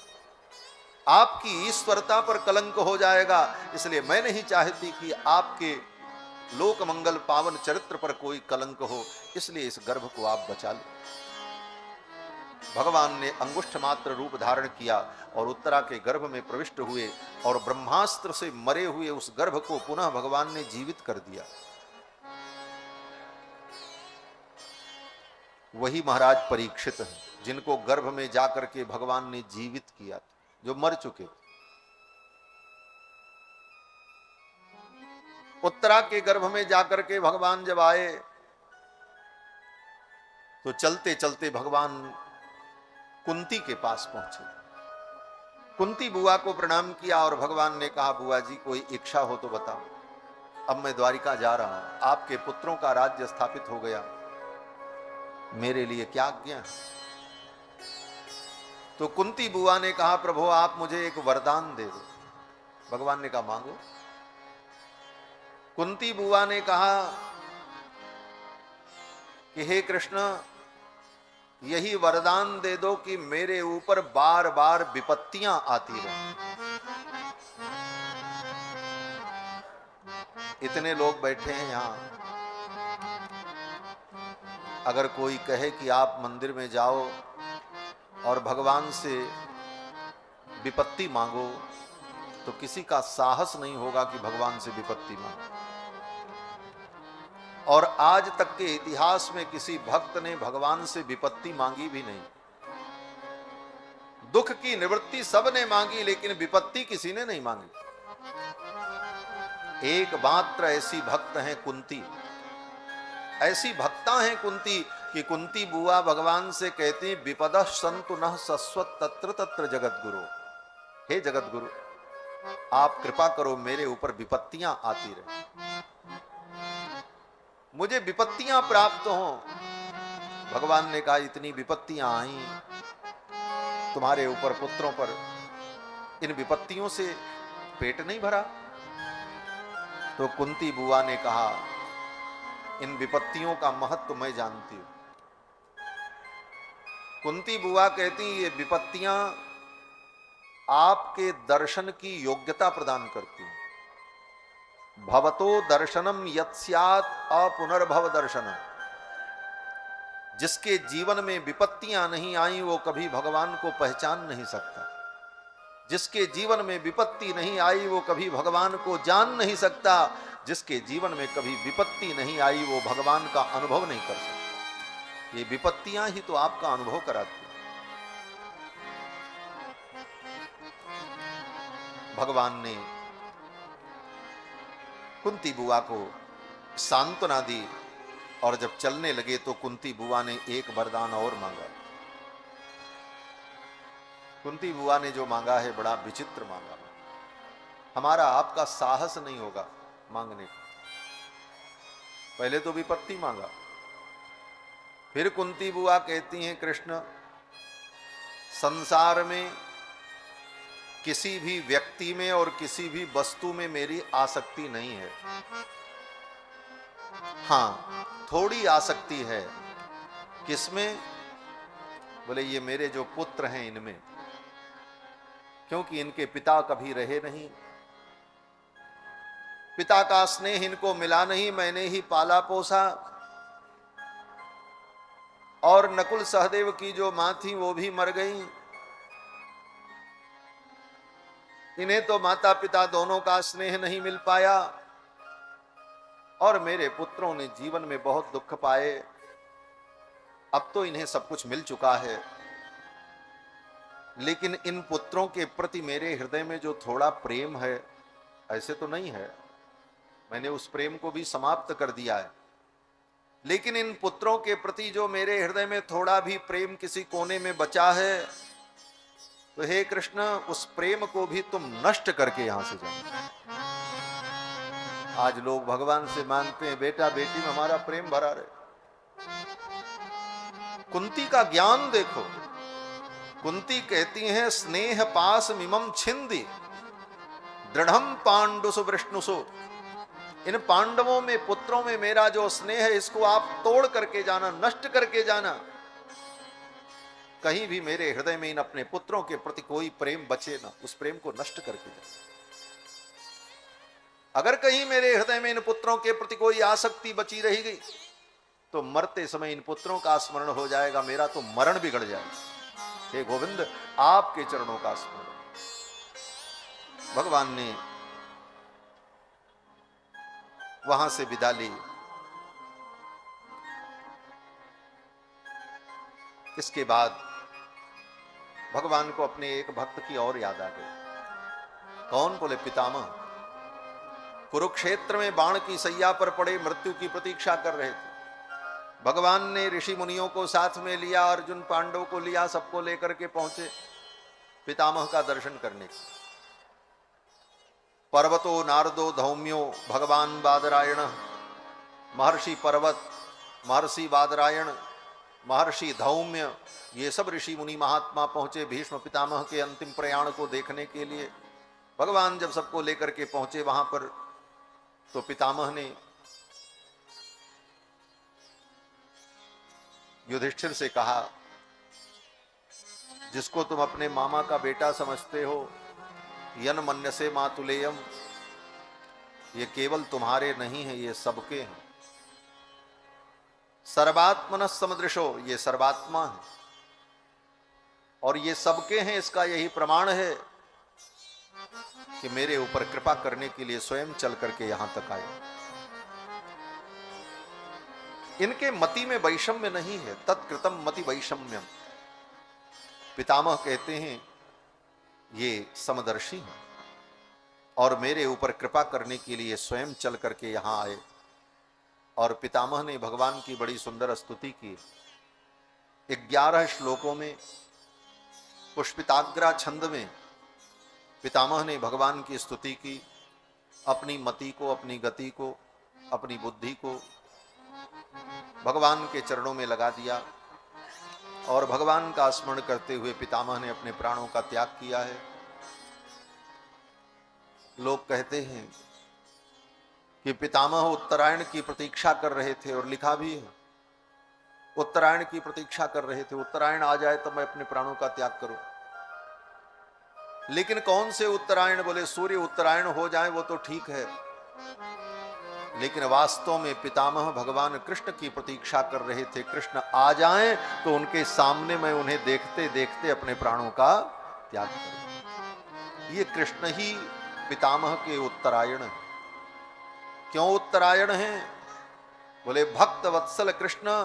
आपकी ईश्वरता पर कलंक हो जाएगा। इसलिए मैं नहीं चाहती कि आपके लोक मंगल पावन चरित्र पर कोई कलंक हो, इसलिए इस गर्भ को आप बचा लो। भगवान ने अंगुष्ठ मात्र रूप धारण किया और उत्तरा के गर्भ में प्रविष्ट हुए और ब्रह्मास्त्र से मरे हुए उस गर्भ को पुनः भगवान ने जीवित कर दिया। वही महाराज परीक्षित हैं जिनको गर्भ में जाकर के भगवान ने जीवित किया, जो मर चुके। उत्तरा के गर्भ में जाकर के भगवान जब आए तो चलते चलते भगवान कुंती के पास पहुंचे। कुंती बुआ को प्रणाम किया और भगवान ने कहा, बुआ जी कोई इच्छा हो तो बताओ, अब मैं द्वारिका जा रहा हूं, आपके पुत्रों का राज्य स्थापित हो गया, मेरे लिए क्या आज्ञा है? तो कुंती बुआ ने कहा, प्रभु आप मुझे एक वरदान दे दो। भगवान ने कहा, मांगो। कुंती बुआ ने कहा कि हे कृष्ण यही वरदान दे दो कि मेरे ऊपर बार बार विपत्तियां आती रहे। इतने लोग बैठे हैं यहां, अगर कोई कहे कि आप मंदिर में जाओ और भगवान से विपत्ति मांगो तो किसी का साहस नहीं होगा कि भगवान से विपत्ति मांगो। और आज तक के इतिहास में किसी भक्त ने भगवान से विपत्ति मांगी भी नहीं। दुख की निवृत्ति सबने मांगी लेकिन विपत्ति किसी ने नहीं मांगी। एक मात्र ऐसी भक्त हैं कुंती, ऐसी भक्ता हैं कुंती कि कुंती बुआ भगवान से कहती, विपदः सन्तु नः सस्वत् तत्र तत्र जगद्गुरु। हे जगद्गुरु आप कृपा करो मेरे ऊपर विपत्तियां आती रहे, मुझे विपत्तियां प्राप्त हों। भगवान ने कहा, इतनी विपत्तियां आई तुम्हारे ऊपर, पुत्रों पर, इन विपत्तियों से पेट नहीं भरा? तो कुंती बुआ ने कहा, इन विपत्तियों का महत्व मैं जानती हूं। कुंती बुआ कहती, ये विपत्तियां आपके दर्शन की योग्यता प्रदान करती हैं। भवतो दर्शनम यत् स्यात् अपुनर्भव दर्शनम। जिसके जीवन में विपत्तियां नहीं आई वो कभी भगवान को पहचान नहीं सकता। जिसके जीवन में विपत्ति नहीं आई वो कभी भगवान को जान नहीं सकता। जिसके जीवन में कभी विपत्ति नहीं आई वो भगवान का अनुभव नहीं कर सकता। ये विपत्तियां ही तो आपका अनुभव कराती हैं। भगवान ने कुंती बुआ को सांत्वना दी और जब चलने लगे तो कुंती बुआ ने एक वरदान और मांगा। कुंती बुआ ने जो मांगा है बड़ा विचित्र मांगा। हमारा आपका साहस नहीं होगा मांगने का। पहले तो विपत्ति मांगा, फिर कुंती बुआ कहती हैं, कृष्ण संसार में किसी भी व्यक्ति में और किसी भी वस्तु में मेरी आसक्ति नहीं है। हां थोड़ी आसक्ति है। किसमें? बोले ये मेरे जो पुत्र हैं इनमें, क्योंकि इनके पिता कभी रहे नहीं, पिता का स्नेह इनको मिला नहीं, मैंने ही पाला पोसा। और नकुल सहदेव की जो मां थी वो भी मर गई। इन्हें तो माता पिता दोनों का स्नेह नहीं मिल पाया और मेरे पुत्रों ने जीवन में बहुत दुख पाए। अब तो इन्हें सब कुछ मिल चुका है, लेकिन इन पुत्रों के प्रति मेरे हृदय में जो थोड़ा प्रेम है, ऐसे तो नहीं है, मैंने उस प्रेम को भी समाप्त कर दिया है। लेकिन इन पुत्रों के प्रति जो मेरे हृदय में थोड़ा भी प्रेम किसी कोने में बचा है, तो हे कृष्ण उस प्रेम को भी तुम नष्ट करके यहां से जाओ। आज लोग भगवान से मांगते हैं बेटा बेटी में हमारा प्रेम भरा रहे। कुंती का ज्ञान देखो, कुंती कहती हैं स्नेह पास मिमम छिंदी दृढ़म पांडुसु विष्णुसु, इन पांडवों में पुत्रों में मेरा जो स्नेह है इसको आप तोड़ करके जाना, नष्ट करके जाना। कहीं भी मेरे हृदय में इन अपने पुत्रों के प्रति कोई प्रेम बचे ना, उस प्रेम को नष्ट करके जाना। अगर कहीं मेरे हृदय में इन पुत्रों के प्रति कोई आसक्ति बची रही गई तो मरते समय इन पुत्रों का स्मरण हो जाएगा, मेरा तो मरण बिगड़ जाएगा। हे गोविंद आपके चरणों का स्मरण। भगवान ने वहां से विदा ली। इसके बाद भगवान को अपने एक भक्त की और याद आ गई। कौन? बोले पितामह। कुरुक्षेत्र में बाण की सैया पर पड़े मृत्यु की प्रतीक्षा कर रहे थे। भगवान ने ऋषि मुनियों को साथ में लिया, अर्जुन पांडव को लिया, सबको लेकर के पहुंचे पितामह का दर्शन करने के। पर्वतो नारदो धौम्यो भगवान बादरायण, महर्षि पर्वत, महर्षि बादरायण, महर्षि धौम्य, ये सब ऋषि मुनि महात्मा पहुंचे भीष्म पितामह के अंतिम प्रयाण को देखने के लिए। भगवान जब सबको लेकर के पहुंचे वहां पर तो पितामह ने युधिष्ठिर से कहा, जिसको तुम अपने मामा का बेटा समझते हो, यन मन्यसे मातुलेयम, ये केवल तुम्हारे नहीं है, ये सबके हैं। सर्वात्मन समदृशो, ये सर्वात्मा है और ये सबके हैं। इसका यही प्रमाण है कि मेरे ऊपर कृपा करने के लिए स्वयं चल करके यहां तक आए। इनके मति में वैषम्य नहीं है, तत्कृतम मति वैषम्यम। पितामह कहते हैं ये समदर्शी हैं और मेरे ऊपर कृपा करने के लिए स्वयं चल करके यहां आए। और पितामह ने भगवान की बड़ी सुंदर स्तुति की। 11 श्लोकों में पुष्पिताग्रा छंद में पितामह ने भगवान की स्तुति की, अपनी मति को, अपनी गति को, अपनी बुद्धि को भगवान के चरणों में लगा दिया और भगवान का स्मरण करते हुए पितामह ने अपने प्राणों का त्याग किया है। लोग कहते हैं कि पितामह उत्तरायण की प्रतीक्षा कर रहे थे और लिखा भी है, उत्तरायण की प्रतीक्षा कर रहे थे, उत्तरायण आ जाए तब मैं अपने प्राणों का त्याग करूं। लेकिन कौन से उत्तरायण? बोले सूर्य उत्तरायण हो जाए वो तो ठीक है, लेकिन वास्तव में पितामह भगवान कृष्ण की प्रतीक्षा कर रहे थे। कृष्ण आ जाएं तो उनके सामने मैं उन्हें देखते देखते अपने प्राणों का त्याग करूं। ये कृष्ण ही पितामह के उत्तरायण हैं। क्यों उत्तरायण हैं? बोले भक्त वत्सल कृष्ण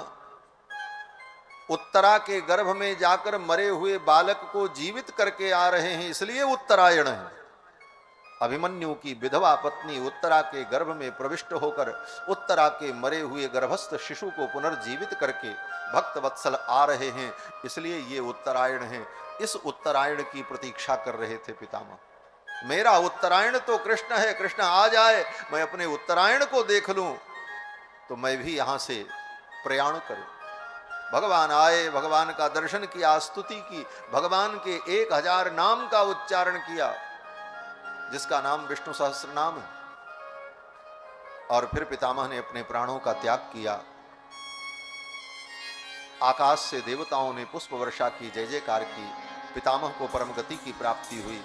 उत्तरा के गर्भ में जाकर मरे हुए बालक को जीवित करके आ रहे हैं, इसलिए उत्तरायण है। अभिमन्यु की विधवा पत्नी उत्तरा के गर्भ में प्रविष्ट होकर उत्तरा के मरे हुए गर्भस्थ शिशु को पुनर्जीवित करके भक्त वत्सल आ रहे हैं, इसलिए ये उत्तरायण हैं। इस उत्तरायण की प्रतीक्षा कर रहे थे पितामह। मेरा उत्तरायण तो कृष्ण है, कृष्ण आ जाए मैं अपने उत्तरायण को देख लूं तो मैं भी यहां से प्रयाण करूं। भगवान आए, भगवान का दर्शन किया, स्तुति की, भगवान के 1000 नाम का उच्चारण किया जिसका नाम विष्णु सहस्त्र नाम है। और फिर पितामह ने अपने प्राणों का त्याग किया। आकाश से देवताओं ने पुष्प वर्षा की, जय जयकार की, पितामह को परम गति की प्राप्ति हुई।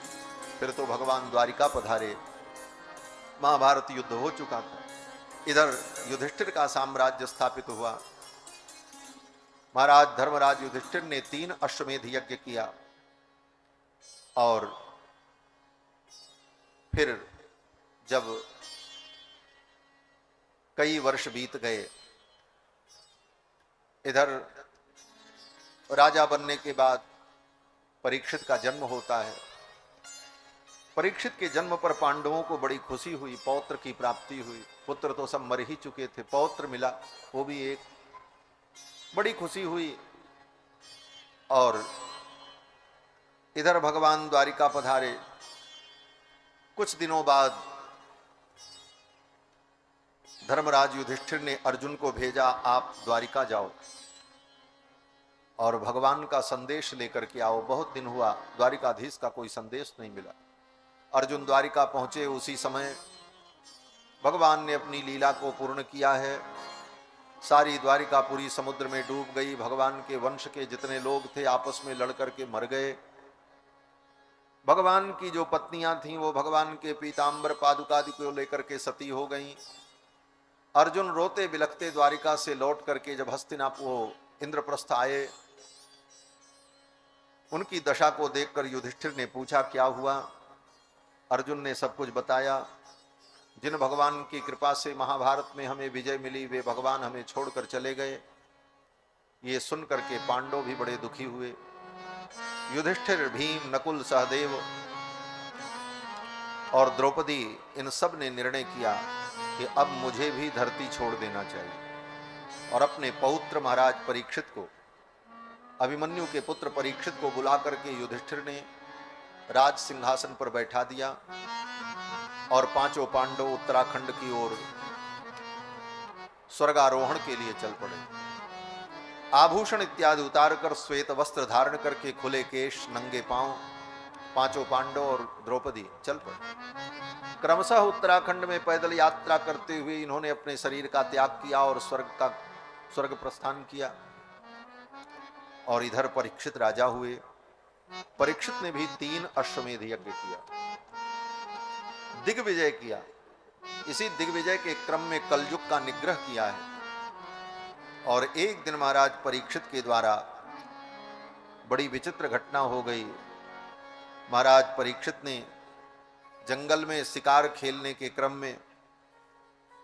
फिर तो भगवान द्वारिका पधारे, महाभारत युद्ध हो चुका था। इधर युधिष्ठिर का साम्राज्य स्थापित हुआ। महाराज धर्मराज युधिष्ठिर ने 3 अश्वमेध यज्ञ किया और फिर जब कई वर्ष बीत गए, इधर राजा बनने के बाद परीक्षित का जन्म होता है। परीक्षित के जन्म पर पांडवों को बड़ी खुशी हुई, पौत्र की प्राप्ति हुई। पुत्र तो सब मर ही चुके थे, पौत्र मिला, वो भी एक, बड़ी खुशी हुई। और इधर भगवान द्वारिका पधारे। कुछ दिनों बाद धर्मराज युधिष्ठिर ने अर्जुन को भेजा, आप द्वारिका जाओ और भगवान का संदेश लेकर के आओ। बहुत दिन हुआ द्वारिकाधीश का कोई संदेश नहीं मिला। अर्जुन द्वारिका पहुंचे, उसी समय भगवान ने अपनी लीला को पूर्ण किया है। सारी द्वारिका पूरी समुद्र में डूब गई। भगवान के वंश के जितने लोग थे आपस में लड़कर के मर गए। भगवान की जो पत्नियां थीं वो भगवान के पीतांबर पादुकादि को लेकर के सती हो गईं। अर्जुन रोते बिलखते द्वारिका से लौट करके जब हस्तिनापुर वो इंद्रप्रस्थ आए, उनकी दशा को देखकर युधिष्ठिर ने पूछा क्या हुआ। अर्जुन ने सब कुछ बताया। जिन भगवान की कृपा से महाभारत में हमें विजय मिली वे भगवान हमें छोड़कर चले गए। ये सुन करके पांडव भी बड़े दुखी हुए। युधिष्ठिर, भीम, नकुल, सहदेव और द्रौपदी इन सब ने निर्णय किया कि अब मुझे भी धरती छोड़ देना चाहिए और अपने पौत्र महाराज परीक्षित को, अभिमन्यु के पुत्र परीक्षित को बुला करके युधिष्ठिर ने राज सिंहासन पर बैठा दिया और पांचों पांडव उत्तराखंड की ओर स्वर्गारोहण के लिए चल पड़े। आभूषण इत्यादि उतारकर श्वेत वस्त्र धारण करके खुले केश नंगे पांव पांचों पांडव और द्रौपदी चल पड़े। क्रमशः उत्तराखंड में पैदल यात्रा करते हुए इन्होंने अपने शरीर का त्याग किया और स्वर्ग प्रस्थान किया। और इधर परीक्षित राजा हुए। परीक्षित ने भी 3 अश्वमेध यज्ञ किया, दिग्विजय किया। इसी दिग्विजय के क्रम में कलयुग का निग्रह किया है। और एक दिन महाराज परीक्षित के द्वारा बड़ी विचित्र घटना हो गई। महाराज परीक्षित ने जंगल में शिकार खेलने के क्रम में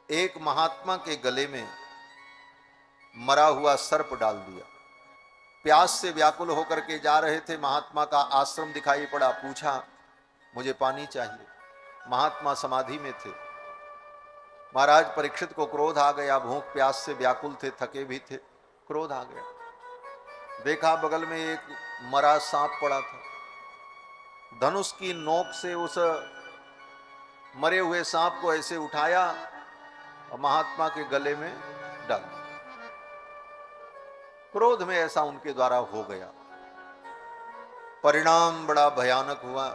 एक महात्मा के गले में मरा हुआ सर्प डाल दिया। प्यास से व्याकुल होकर के जा रहे थे, महात्मा का आश्रम दिखाई पड़ा। पूछा मुझे पानी चाहिए। महात्मा समाधि में थे। महाराज परीक्षित को क्रोध आ गया। भूख प्यास से व्याकुल थे, थके भी थे, क्रोध आ गया। देखा बगल में एक मरा सांप पड़ा था। धनुष की नोक से उस मरे हुए सांप को ऐसे उठाया और महात्मा के गले में डाल दिया। क्रोध में ऐसा उनके द्वारा हो गया। परिणाम बड़ा भयानक हुआ।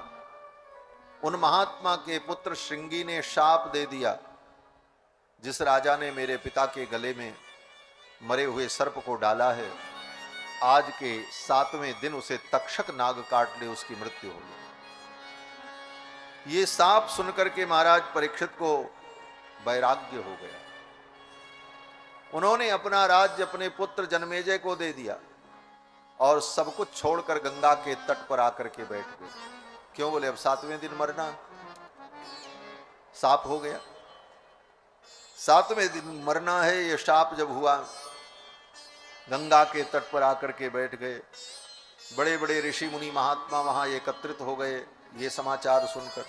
उन महात्मा के पुत्र श्रृंगी ने शाप दे दिया, जिस राजा ने मेरे पिता के गले में मरे हुए सर्प को डाला है, आज के 7वें दिन उसे तक्षक नाग काट ले, उसकी मृत्यु होगी। ये साप सुनकर के महाराज परीक्षित को वैराग्य हो गया। उन्होंने अपना राज्य अपने पुत्र जन्मेजय को दे दिया और सब कुछ छोड़कर गंगा के तट पर आकर के बैठ गए। क्यों? बोले अब 7वें दिन मरना, साप हो गया। 7वें दिन मरना है। ये शाप जब हुआ, गंगा के तट पर आकर के बैठ गए। बड़े बड़े ऋषि मुनि महात्मा वहां एकत्रित हो गए। ये समाचार सुनकर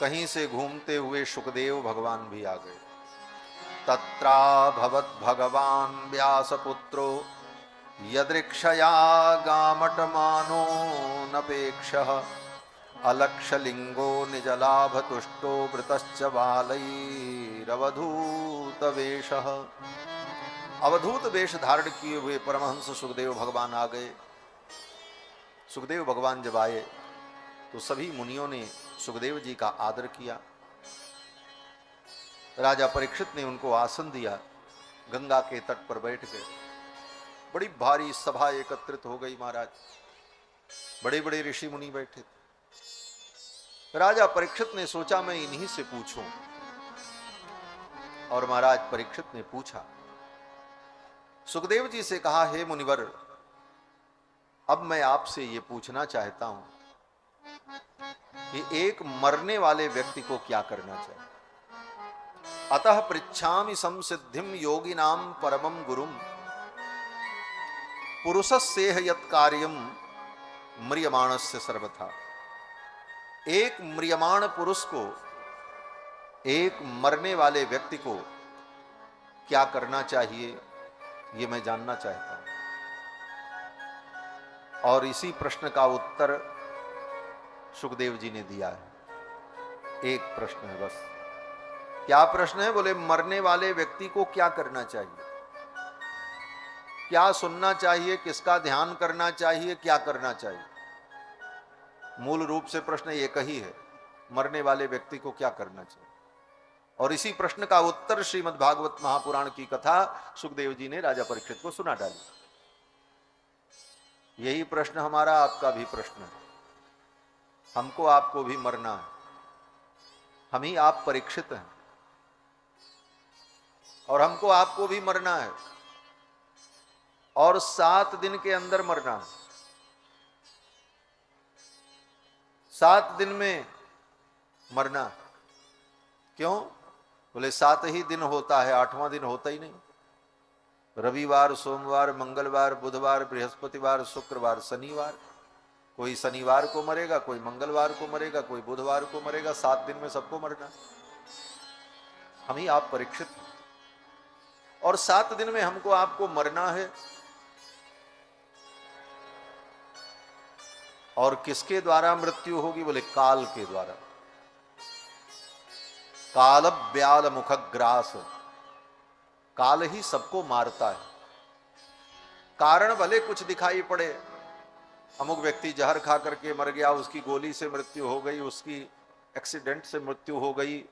कहीं से घूमते हुए सुखदेव भगवान भी आ गए। तत्रा भवत भगवान व्यासपुत्रो यदृक्षया गामटमानो नपेक्षः अलक्षलिंगो निजलाभ तुष्टो वृतश्च बालैरवधूत वेशः। अवधूत वेश धारण किए हुए परमहंस सुखदेव भगवान आ गए। सुखदेव भगवान जब आए तो सभी मुनियों ने सुखदेव जी का आदर किया। राजा परीक्षित ने उनको आसन दिया, गंगा के तट पर बैठ गए। बड़ी भारी सभा एकत्रित हो गई महाराज। बड़े बड़े ऋषि मुनि बैठे थे। राजा परीक्षित ने सोचा मैं इन्हीं से पूछूं, और महाराज परीक्षित ने पूछा। सुखदेव जी से कहा, हे मुनिवर, अब मैं आपसे ये पूछना चाहता हूं कि एक मरने वाले व्यक्ति को क्या करना चाहिए। अतः पृच्छामि संसिद्धिम योगिनाम परमम गुरुम पुरुषस्येह यत् कार्यम म्रियमाणस्य सर्वथा। एक म्रियमाण पुरुष को, एक मरने वाले व्यक्ति को क्या करना चाहिए, ये मैं जानना चाहता हूं। और इसी प्रश्न का उत्तर सुखदेव जी ने दिया है। एक प्रश्न है बस। क्या प्रश्न है? बोले मरने वाले व्यक्ति को क्या करना चाहिए, क्या सुनना चाहिए, किसका ध्यान करना चाहिए, क्या करना चाहिए। मूल रूप से प्रश्न एक ही है, मरने वाले व्यक्ति को क्या करना चाहिए। और इसी प्रश्न का उत्तर श्रीमद् भागवत महापुराण की कथा सुखदेव जी ने राजा परीक्षित को सुना डाली। यही प्रश्न हमारा आपका भी प्रश्न है। हमको आपको भी मरना है, हम ही आप परीक्षित हैं और हमको आपको भी मरना है और 7 दिन के अंदर मरना है। 7 दिन में मरना। क्यों? बोले 7 ही दिन होता है, 8वां दिन होता ही नहीं। रविवार, सोमवार, मंगलवार, बुधवार, बृहस्पतिवार, शुक्रवार, शनिवार। कोई शनिवार को मरेगा, कोई मंगलवार को मरेगा, कोई बुधवार को मरेगा। 7 दिन में सबको मरना। हम ही आप परीक्षित हैं और 7 दिन में हमको आपको मरना है। और किसके द्वारा मृत्यु होगी? बोले काल के द्वारा। काल ब्याल मुखग्रास। काल ही सबको मारता है। कारण भले कुछ दिखाई पड़े, अमुक व्यक्ति जहर खा करके मर गया, उसकी गोली से मृत्यु हो गई, उसकी एक्सीडेंट से मृत्यु हो गई,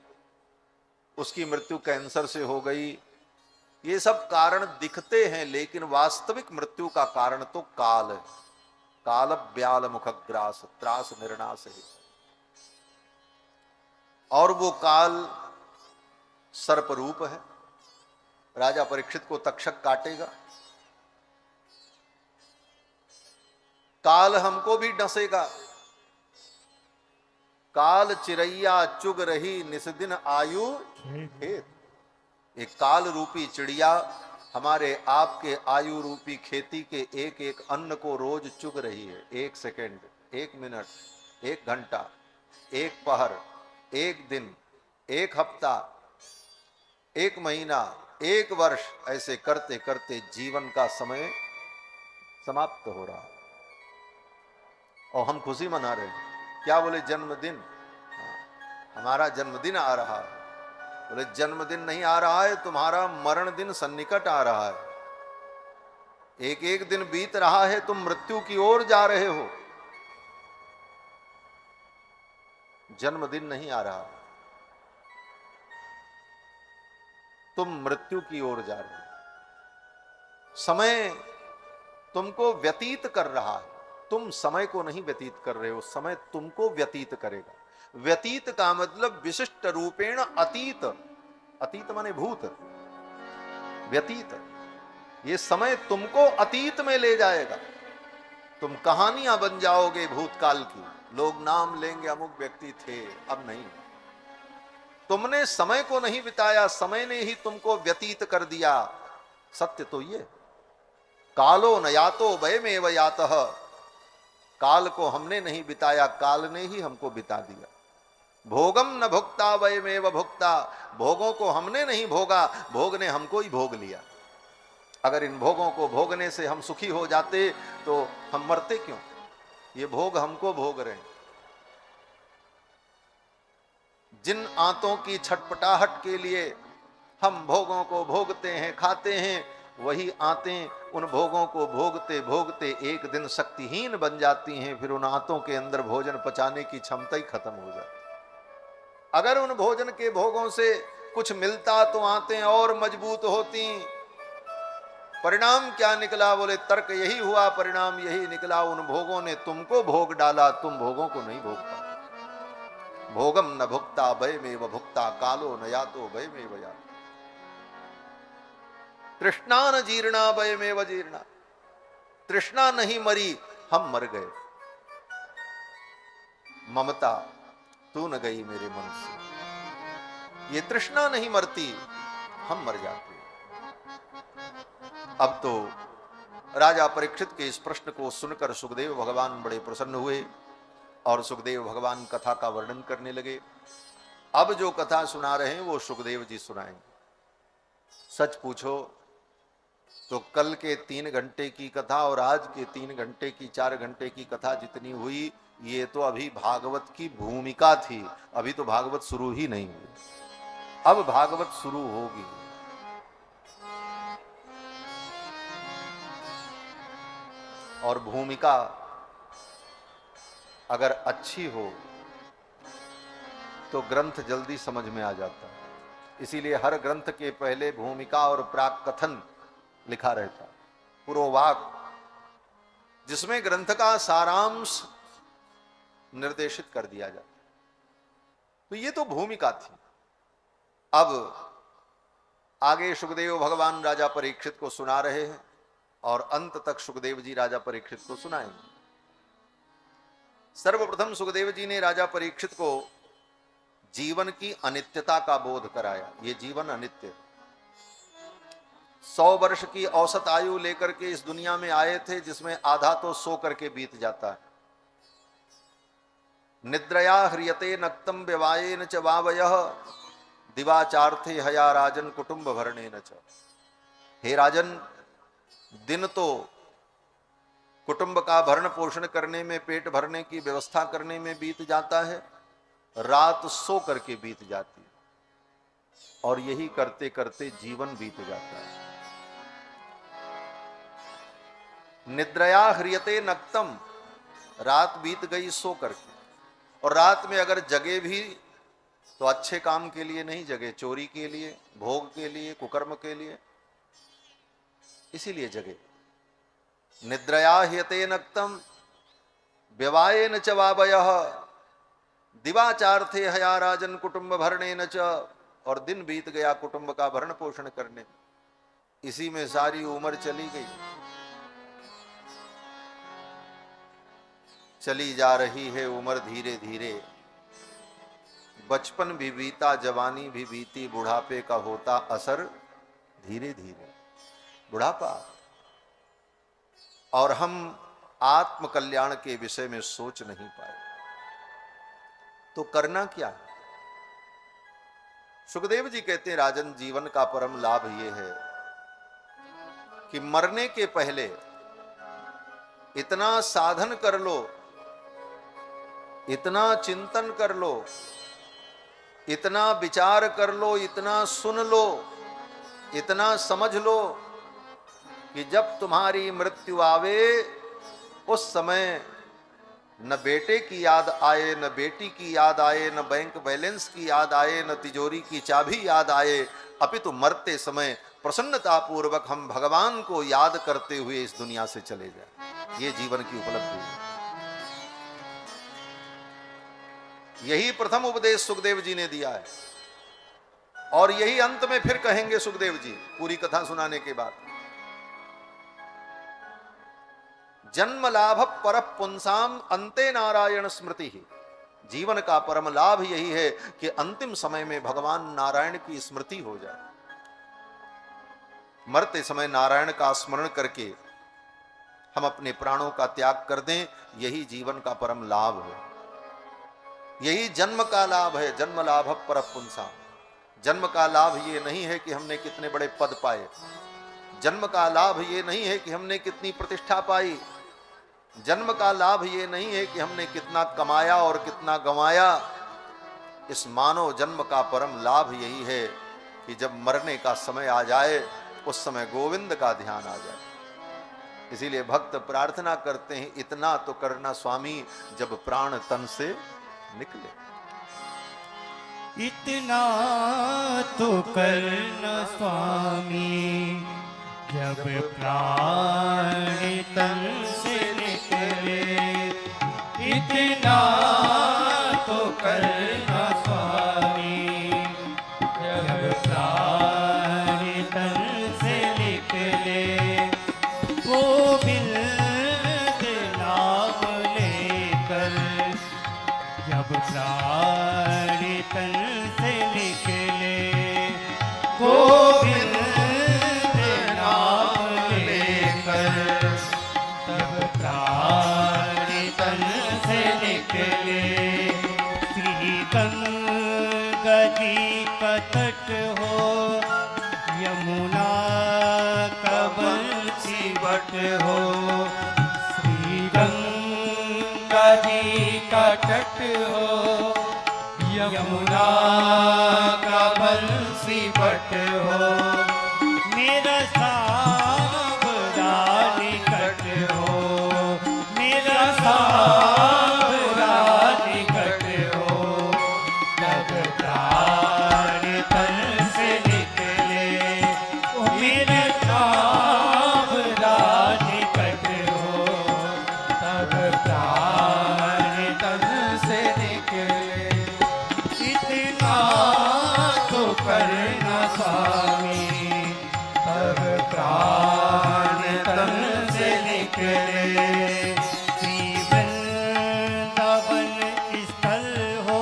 उसकी मृत्यु कैंसर से हो गई। ये सब कारण दिखते हैं, लेकिन वास्तविक मृत्यु का कारण तो काल है। काल ब्याल मुखग्रास, त्रास निर्णास है। और वो काल सर्प रूप है। राजा परीक्षित को तक्षक काटेगा। काल हमको भी डसेगा। काल चिड़ैया चुग रही निस्दिन आयु खेत। एक काल रूपी चिड़िया हमारे आपके आयु रूपी खेती के एक एक अन्न को रोज चुग रही है। 1 सेकेंड, 1 मिनट, 1 घंटा, 1 पहर, 1 दिन, 1 हफ्ता, 1 महीना, 1 वर्ष, ऐसे करते करते जीवन का समय समाप्त हो रहा है और हम खुशी मना रहे हैं। क्या? बोले जन्मदिन। हमारा जन्मदिन आ रहा है। बोले जन्मदिन नहीं आ रहा है, तुम्हारा मरण दिन सन्निकट आ रहा है। एक एक दिन बीत रहा है, तुम मृत्यु की ओर जा रहे हो। जन्मदिन नहीं आ रहा, तुम मृत्यु की ओर जा रहे हो। समय तुमको व्यतीत कर रहा है, तुम समय को नहीं व्यतीत कर रहे हो, समय तुमको व्यतीत करेगा। व्यतीत का मतलब विशिष्ट रूपेण अतीत। अतीत माने भूत। व्यतीत, ये समय तुमको अतीत में ले जाएगा। तुम कहानियां बन जाओगे भूतकाल की। लोग नाम लेंगे अमुक व्यक्ति थे, अब नहीं। तुमने समय को नहीं बिताया, समय ने ही तुमको व्यतीत कर दिया। सत्य तो ये, कालो न यातो वयमेव यातः। काल को हमने नहीं बिताया, काल ने ही हमको बिता दिया। भोगम न भुक्ता वयमेव भुक्ता। भोगों को हमने नहीं भोगा, भोग ने हमको ही भोग लिया। अगर इन भोगों को भोगने से हम सुखी हो जाते तो हम मरते क्यों? ये भोग हमको भोग रहे हैं। जिन आंतों की छटपटाहट के लिए हम भोगों को भोगते हैं, खाते हैं, वही आंतें उन भोगों को भोगते भोगते एक दिन शक्तिहीन बन जाती हैं। फिर उन आंतों के अंदर भोजन पचाने की क्षमता ही खत्म हो जाती। अगर उन भोजन के भोगों से कुछ मिलता तो आंतें और मजबूत होती। परिणाम क्या निकला? बोले तर्क यही हुआ, परिणाम यही निकला। उन भोगों ने तुमको भोग डाला, तुम भोगों को नहीं भोग पाए। भोगम न भुक्ता भयमेव भुक्ता, कालो न यातो भयमेव यातो। तृष्णा न जीर्णा भयमेव जीर्णा। तृष्णा नहीं मरी, हम मर गए। ममता तू न गई मेरे मन से। ये तृष्णा नहीं मरती, हम मर जाते। अब तो राजा परीक्षित के इस प्रश्न को सुनकर सुखदेव भगवान बड़े प्रसन्न हुए और सुखदेव भगवान कथा का वर्णन करने लगे। अब जो कथा सुना रहे हैं वो सुखदेव जी सुनाएंगे। सच पूछो तो कल के 3 घंटे की कथा और आज के 3 घंटे की 4 घंटे की कथा जितनी हुई, ये तो अभी भागवत की भूमिका थी, अभी तो भागवत शुरू ही नहीं हुई। अब भागवत शुरू होगी। और भूमिका अगर अच्छी हो तो ग्रंथ जल्दी समझ में आ जाता है। इसीलिए हर ग्रंथ के पहले भूमिका और प्राक कथन लिखा रहता, पूर्ववाक, जिसमें ग्रंथ का सारांश निर्देशित कर दिया जाता। तो ये तो भूमिका थी। अब आगे सुखदेव भगवान राजा परीक्षित को सुना रहे हैं और अंत तक सुखदेव जी राजा परीक्षित को सुनाएंगे। सर्वप्रथम सुखदेव जी ने राजा परीक्षित को जीवन की अनित्यता का बोध कराया। ये जीवन अनित्य है। 100 वर्ष की औसत आयु लेकर के इस दुनिया में आए थे, जिसमें आधा तो सो करके बीत जाता है। निद्रया ह्रियते नक्तम व्यवायेन च वावयः दिवाचार्थे हया राजन कुटुंब भरणेन च। हे राजन, दिन तो कुटुंब का भरण पोषण करने में, पेट भरने की व्यवस्था करने में बीत जाता है, रात सो करके बीत जाती है, और यही करते करते जीवन बीत जाता है। निद्रया ह्रियते नक्तम, रात बीत गई सो करके, और रात में अगर जगे भी तो अच्छे काम के लिए नहीं जगे, चोरी के लिए, भोग के लिए, कुकर्म के लिए, इसीलिए जगे। निद्रया ह्रियते नक्तम व्यवायेन च वावयः दिवाचार्थे हया राजन कुटुंब भरणेन च, और दिन बीत गया कुटुंब का भरण पोषण करने, इसी में सारी उम्र चली गई। चली जा रही है उम्र धीरे धीरे, बचपन भी बीता, जवानी भी बीती, बुढ़ापे का होता असर धीरे धीरे, बुढ़ापा। और हम आत्म कल्याण के विषय में सोच नहीं पाए, तो करना क्या? सुखदेव जी कहते हैं, राजन, जीवन का परम लाभ यह है कि मरने के पहले इतना साधन कर लो, इतना चिंतन कर लो, इतना विचार कर लो, इतना सुन लो, इतना समझ लो कि जब तुम्हारी मृत्यु आवे उस समय न बेटे की याद आए, न बेटी की याद आए, न बैंक बैलेंस की याद आए, न तिजोरी की चाबी याद आए, अपितु मरते समय प्रसन्नता पूर्वक हम भगवान को याद करते हुए इस दुनिया से चले जाए। ये जीवन की उपलब्धि है। यही प्रथम उपदेश सुखदेव जी ने दिया है, और यही अंत में फिर कहेंगे सुखदेव जी पूरी कथा सुनाने के बाद। जन्म लाभ पर पुंसाम अंते नारायण स्मृति ही। जीवन का परम लाभ यही है कि अंतिम समय में भगवान नारायण की स्मृति हो जाए। मरते समय नारायण का स्मरण करके हम अपने प्राणों का त्याग कर दें, यही जीवन का परम लाभ है, यही जन्म का लाभ है। जन्म लाभ पर पुंसाम। जन्म का लाभ ये नहीं है कि हमने कितने बड़े पद पाए, जन्म का लाभ ये नहीं है कि हमने कितनी प्रतिष्ठा पाई, जन्म का लाभ ये नहीं है कि हमने कितना कमाया और कितना गंवाया। इस मानव जन्म का परम लाभ यही है कि जब मरने का समय आ जाए उस समय गोविंद का ध्यान आ जाए। इसीलिए भक्त प्रार्थना करते हैं, इतना तो करना स्वामी जब प्राण तन से निकले। इतना तो करना स्वामी जब प्राण तन से निकले। इतना तो करना स्वामी जब प्राण तन से निकले। गोविंद नाम लेकर जब प्राण तन से निकले। गोविंद नाम लेकर जब प्राण तन से निकले। श्री गंगा जी का तट हो यमुना कमल सी बट हो, श्री गंगा जी का तट हो, यमुना कमल सी बट हो, मेरा सावरा निकट हो, मेरा सावरा निकट हो, तब प्राण तन से निकले, ओ मेरा सावरा निकट हो, तब प्राण तन से निकले, इतना तो करना स्वामी, तब प्राण तन से निकले, श्री वृंदावन स्थल हो,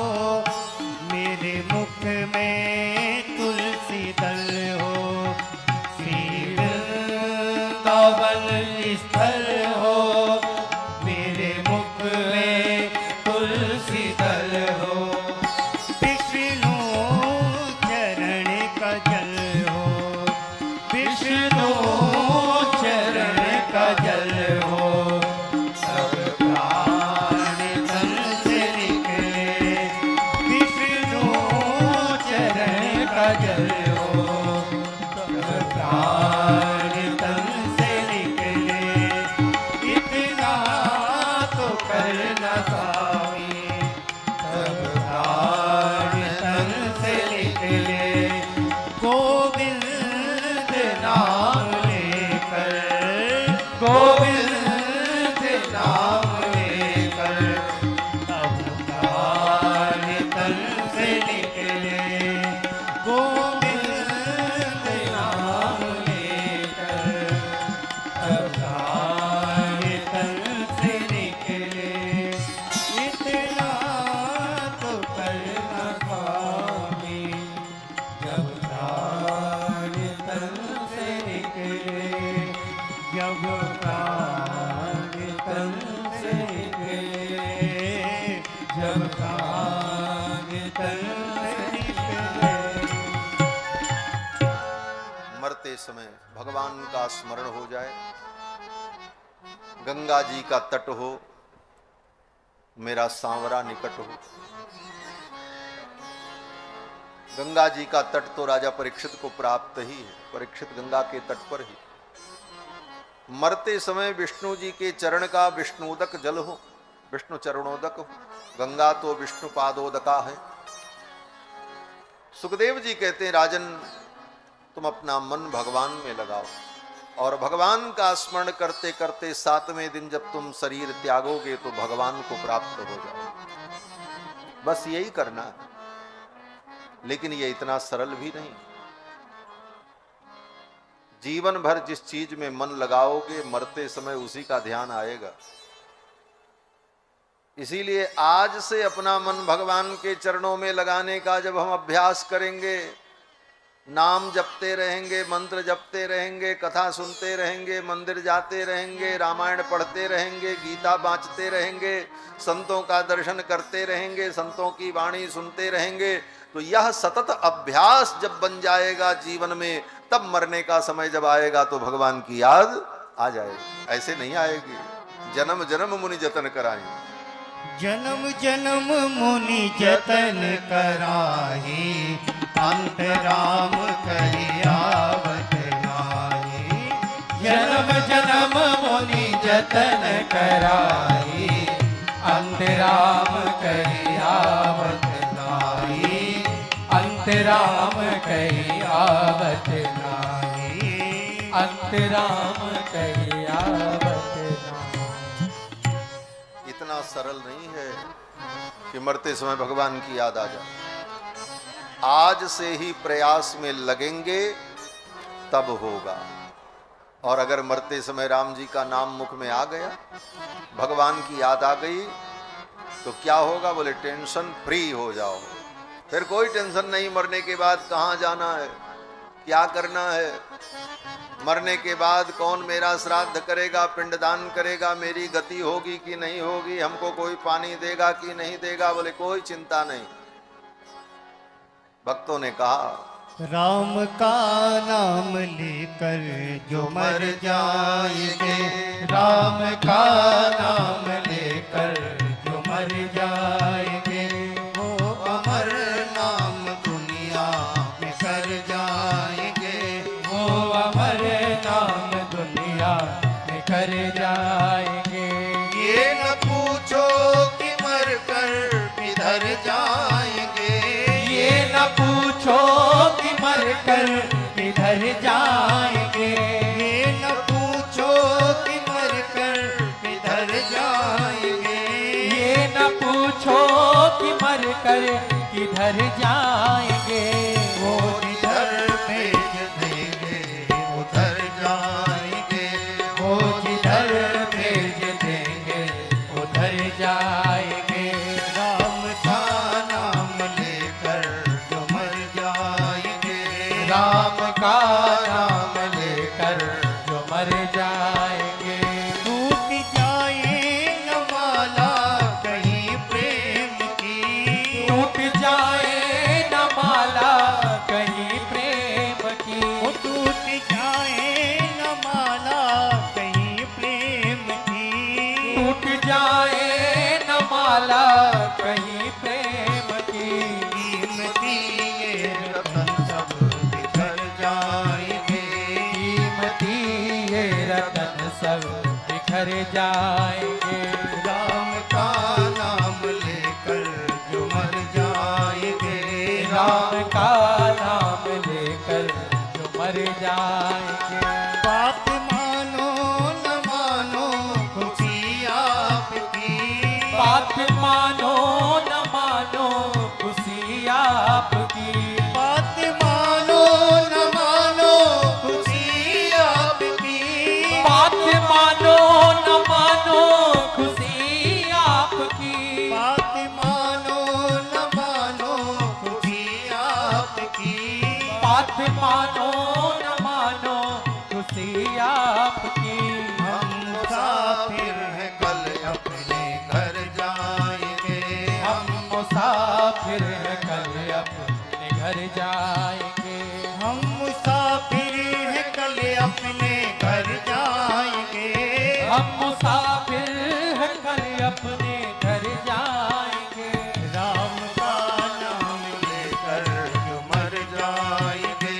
मेरे मुख में तुलसी दल हो, श्री वृंदावन स्थल हो, मेरे मुख में तुलसी दल हो, विष्णु चरण का जल हो, विष्णु चरण का जल हो, सब प्राण तन से निकले, विष्णु चरण का जल हो, सब प्राण तन से निकले, इतना तो करना स्वामी, सब प्राण तन से निकले, गोविंद नाम लेकर, गोविंद नाम लेकर, तब प्राण तन से निकले, गोविंद नाम लेकर, तब प्राण तन से निकले, इतना तो करना स्वामी, जब प्राण तन से निकले, जब प्राण तन से निकले, जब प्राण तन से निकले। मरते समय भगवान का स्मरण हो जाए, गंगा जी का तट हो, मेरा सांवरा निकट हो। गंगा जी का तट तो राजा परीक्षित को प्राप्त ही है, परीक्षित गंगा के तट पर ही। मरते समय विष्णु जी के चरण का विष्णुदक जल हो, विष्णु चरणोदक हो, गंगा तो विष्णु पादोदका है। सुखदेव जी कहते हैं, राजन तुम अपना मन भगवान में लगाओ और भगवान का स्मरण करते करते 7वें दिन जब तुम शरीर त्यागोगे तो भगवान को प्राप्त हो जाओ। बस यही करना है, लेकिन ये इतना सरल भी नहीं। जीवन भर जिस चीज में मन लगाओगे मरते समय उसी का ध्यान आएगा। इसीलिए आज से अपना मन भगवान के चरणों में लगाने का जब हम अभ्यास करेंगे, नाम जपते रहेंगे, मंत्र जपते रहेंगे, कथा सुनते रहेंगे, मंदिर जाते रहेंगे, रामायण पढ़ते रहेंगे, गीता बाँचते रहेंगे, संतों का दर्शन करते रहेंगे, संतों की वाणी सुनते रहेंगे, तो यह सतत अभ्यास जब बन जाएगा जीवन में, तब मरने का समय जब आएगा तो भगवान की याद आ जाएगी। ऐसे नहीं आएगी। जन्म जन्म मुनि जतन कराएं, जन्म जन्म मुनि जतन कराही, अंत राम करियावत नाही। जन्म जन्म मुनि जतन कराही, अंत राम करियावत नाही। अंत राम करियावत नाही, अंत राम करियावत नाही। इतना सरल नहीं है कि मरते समय भगवान की याद आ जाए। आज से ही प्रयास में लगेंगे तब होगा। और अगर मरते समय राम जी का नाम मुख में आ गया, भगवान की याद आ गई, तो क्या होगा? बोले टेंशन फ्री हो जाओ, फिर कोई टेंशन नहीं। मरने के बाद कहाँ जाना है, क्या करना है, मरने के बाद कौन मेरा श्राद्ध करेगा, पिंडदान करेगा, मेरी गति होगी कि नहीं होगी, हमको कोई पानी देगा कि नहीं देगा, बोले कोई चिंता नहीं। भक्तों ने कहा राम का नाम लेकर जो मर जाएंगे, राम का नाम लेकर जो मर जाएंगे, वो अमर नाम दुनिया में कर जाएंगे, वो अमर नाम दुनिया में कर जाएंगे। ये न पूछो कि मर कर किधर जाएंगे, ये न पूछो कि मर कर किधर जाएंगे, ये न पूछो कि मर कर किधर जाएंगे, ये न पूछो कि मर कर किधर जाएंगे, वो जिधर भेज देंगे उधर जाएंगे, वो जिधर भेज देंगे उधर जाएंगे। राम का नाम लेकर जो मर जाएंगे, राम का नाम लेकर जो मर जाएंगे। टूट जाए न माला कहीं प्रेम की, टूट जाए न माला कहीं प्रेम की, वो टूट जाए न माला कहीं प्रेम की, टूट जाए न माला कहीं प्रेम की। कीमती ये रतन सब बिखर जाएंगे, कीमती ये रतन सब बिखर जाएंगे। राम का नाम लेकर जो मर जाएंगे, राम का नाम लेकर जो मर जाएंगे। बात मानो न मानो खुशी आपकी, बात मानो न मानो खुशी आपकी, बात मानो न मानो खुशी आपकी, बात मानो न मानो खुशी आपकी, बात मानो न मानो खुशी आपकी, बात मानो न मानो खुशी आपकी। हम मुसाफिर हैं कल अपने घर जाएंगे, हम मुसाफिर हैं कल अपने घर जाएंगे, हम मुसाफिर हैं कल अपने घर जाएंगे, हम मुसाफिर हैं कल अपने घर जाएंगे। राम का नाम लेकर जो मर जाएंगे,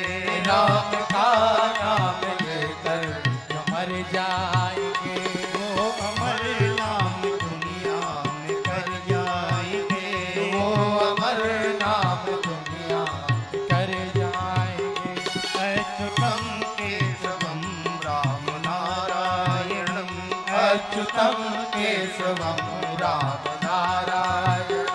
राम का नाम लेकर जो मर जाएंगे, वो अमर नाम दुनिया में कर जाएंगे, वो अमर नाम दुनिया कर जाएंगे। अच्युतम केशवम राम नारायणम, अच्युतम केशवम राम नारायणम,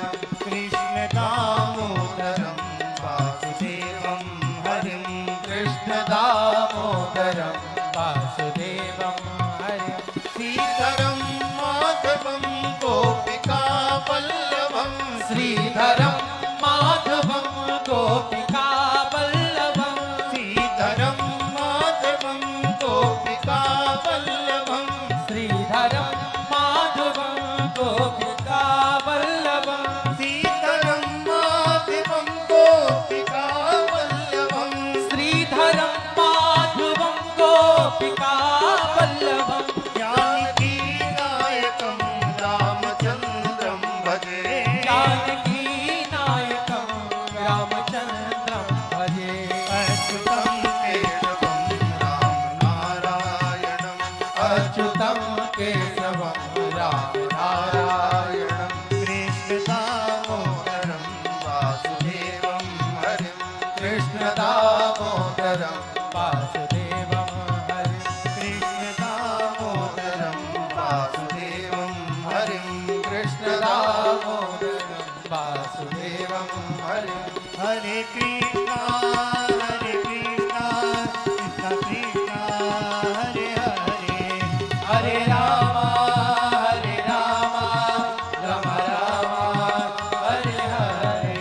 कृष्ण दामोदरम वासुदेवम हरिम, कृष्ण दामोदरम वासुदेवम हरिम, श्रीधरम माधवम गोपिका वल्लभम, श्रीधरम माधवम गोपिका वल्लभम, श्रीधरम माधवम गोपिका वल्लभम, श्रीधरम माधवम गोपिका वल्लभम, श्रीधरम माधवम गोपिका वल्लभम, श्रीधरम माधवम गोपिका वल्लभम, जानकी नायकम रामचंद्रम भजे, जानकी नायकम रामचंद्रम भजे, अच्युतम केशवम राम नारायणम, अच्युतम केशवम राम नारायणम, कृष्ण दामोदरम वासुदेवम हरिम, कृष्ण दामोदरम वासुदेवम हरिम, कृष्ण दामोदरम वासुदेवम हरिम, कृष्ण दामोदरम वासुदेवम हरिम। हरे कृष्णा कृष्णा कृष्णा हरे हरे, हरे रामा राम राम हरे हरे,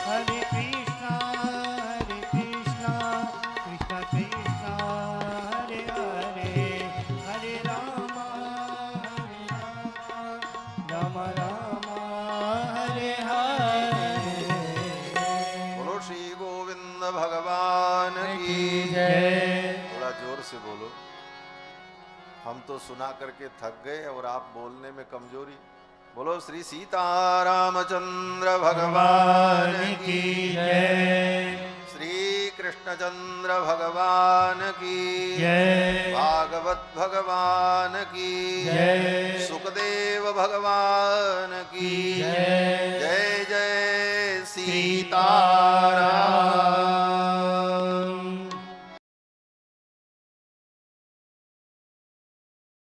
हरे कृष्णा कृष्णा तो सुना करके थक गए और आप बोलने में कमजोरी। बोलो श्री सीतारामचंद्र भगवान की जय, श्री कृष्णचंद्र भगवान की जय, भागवत भगवान की जय, सुखदेव भगवान की जय। जय जय सीताराम।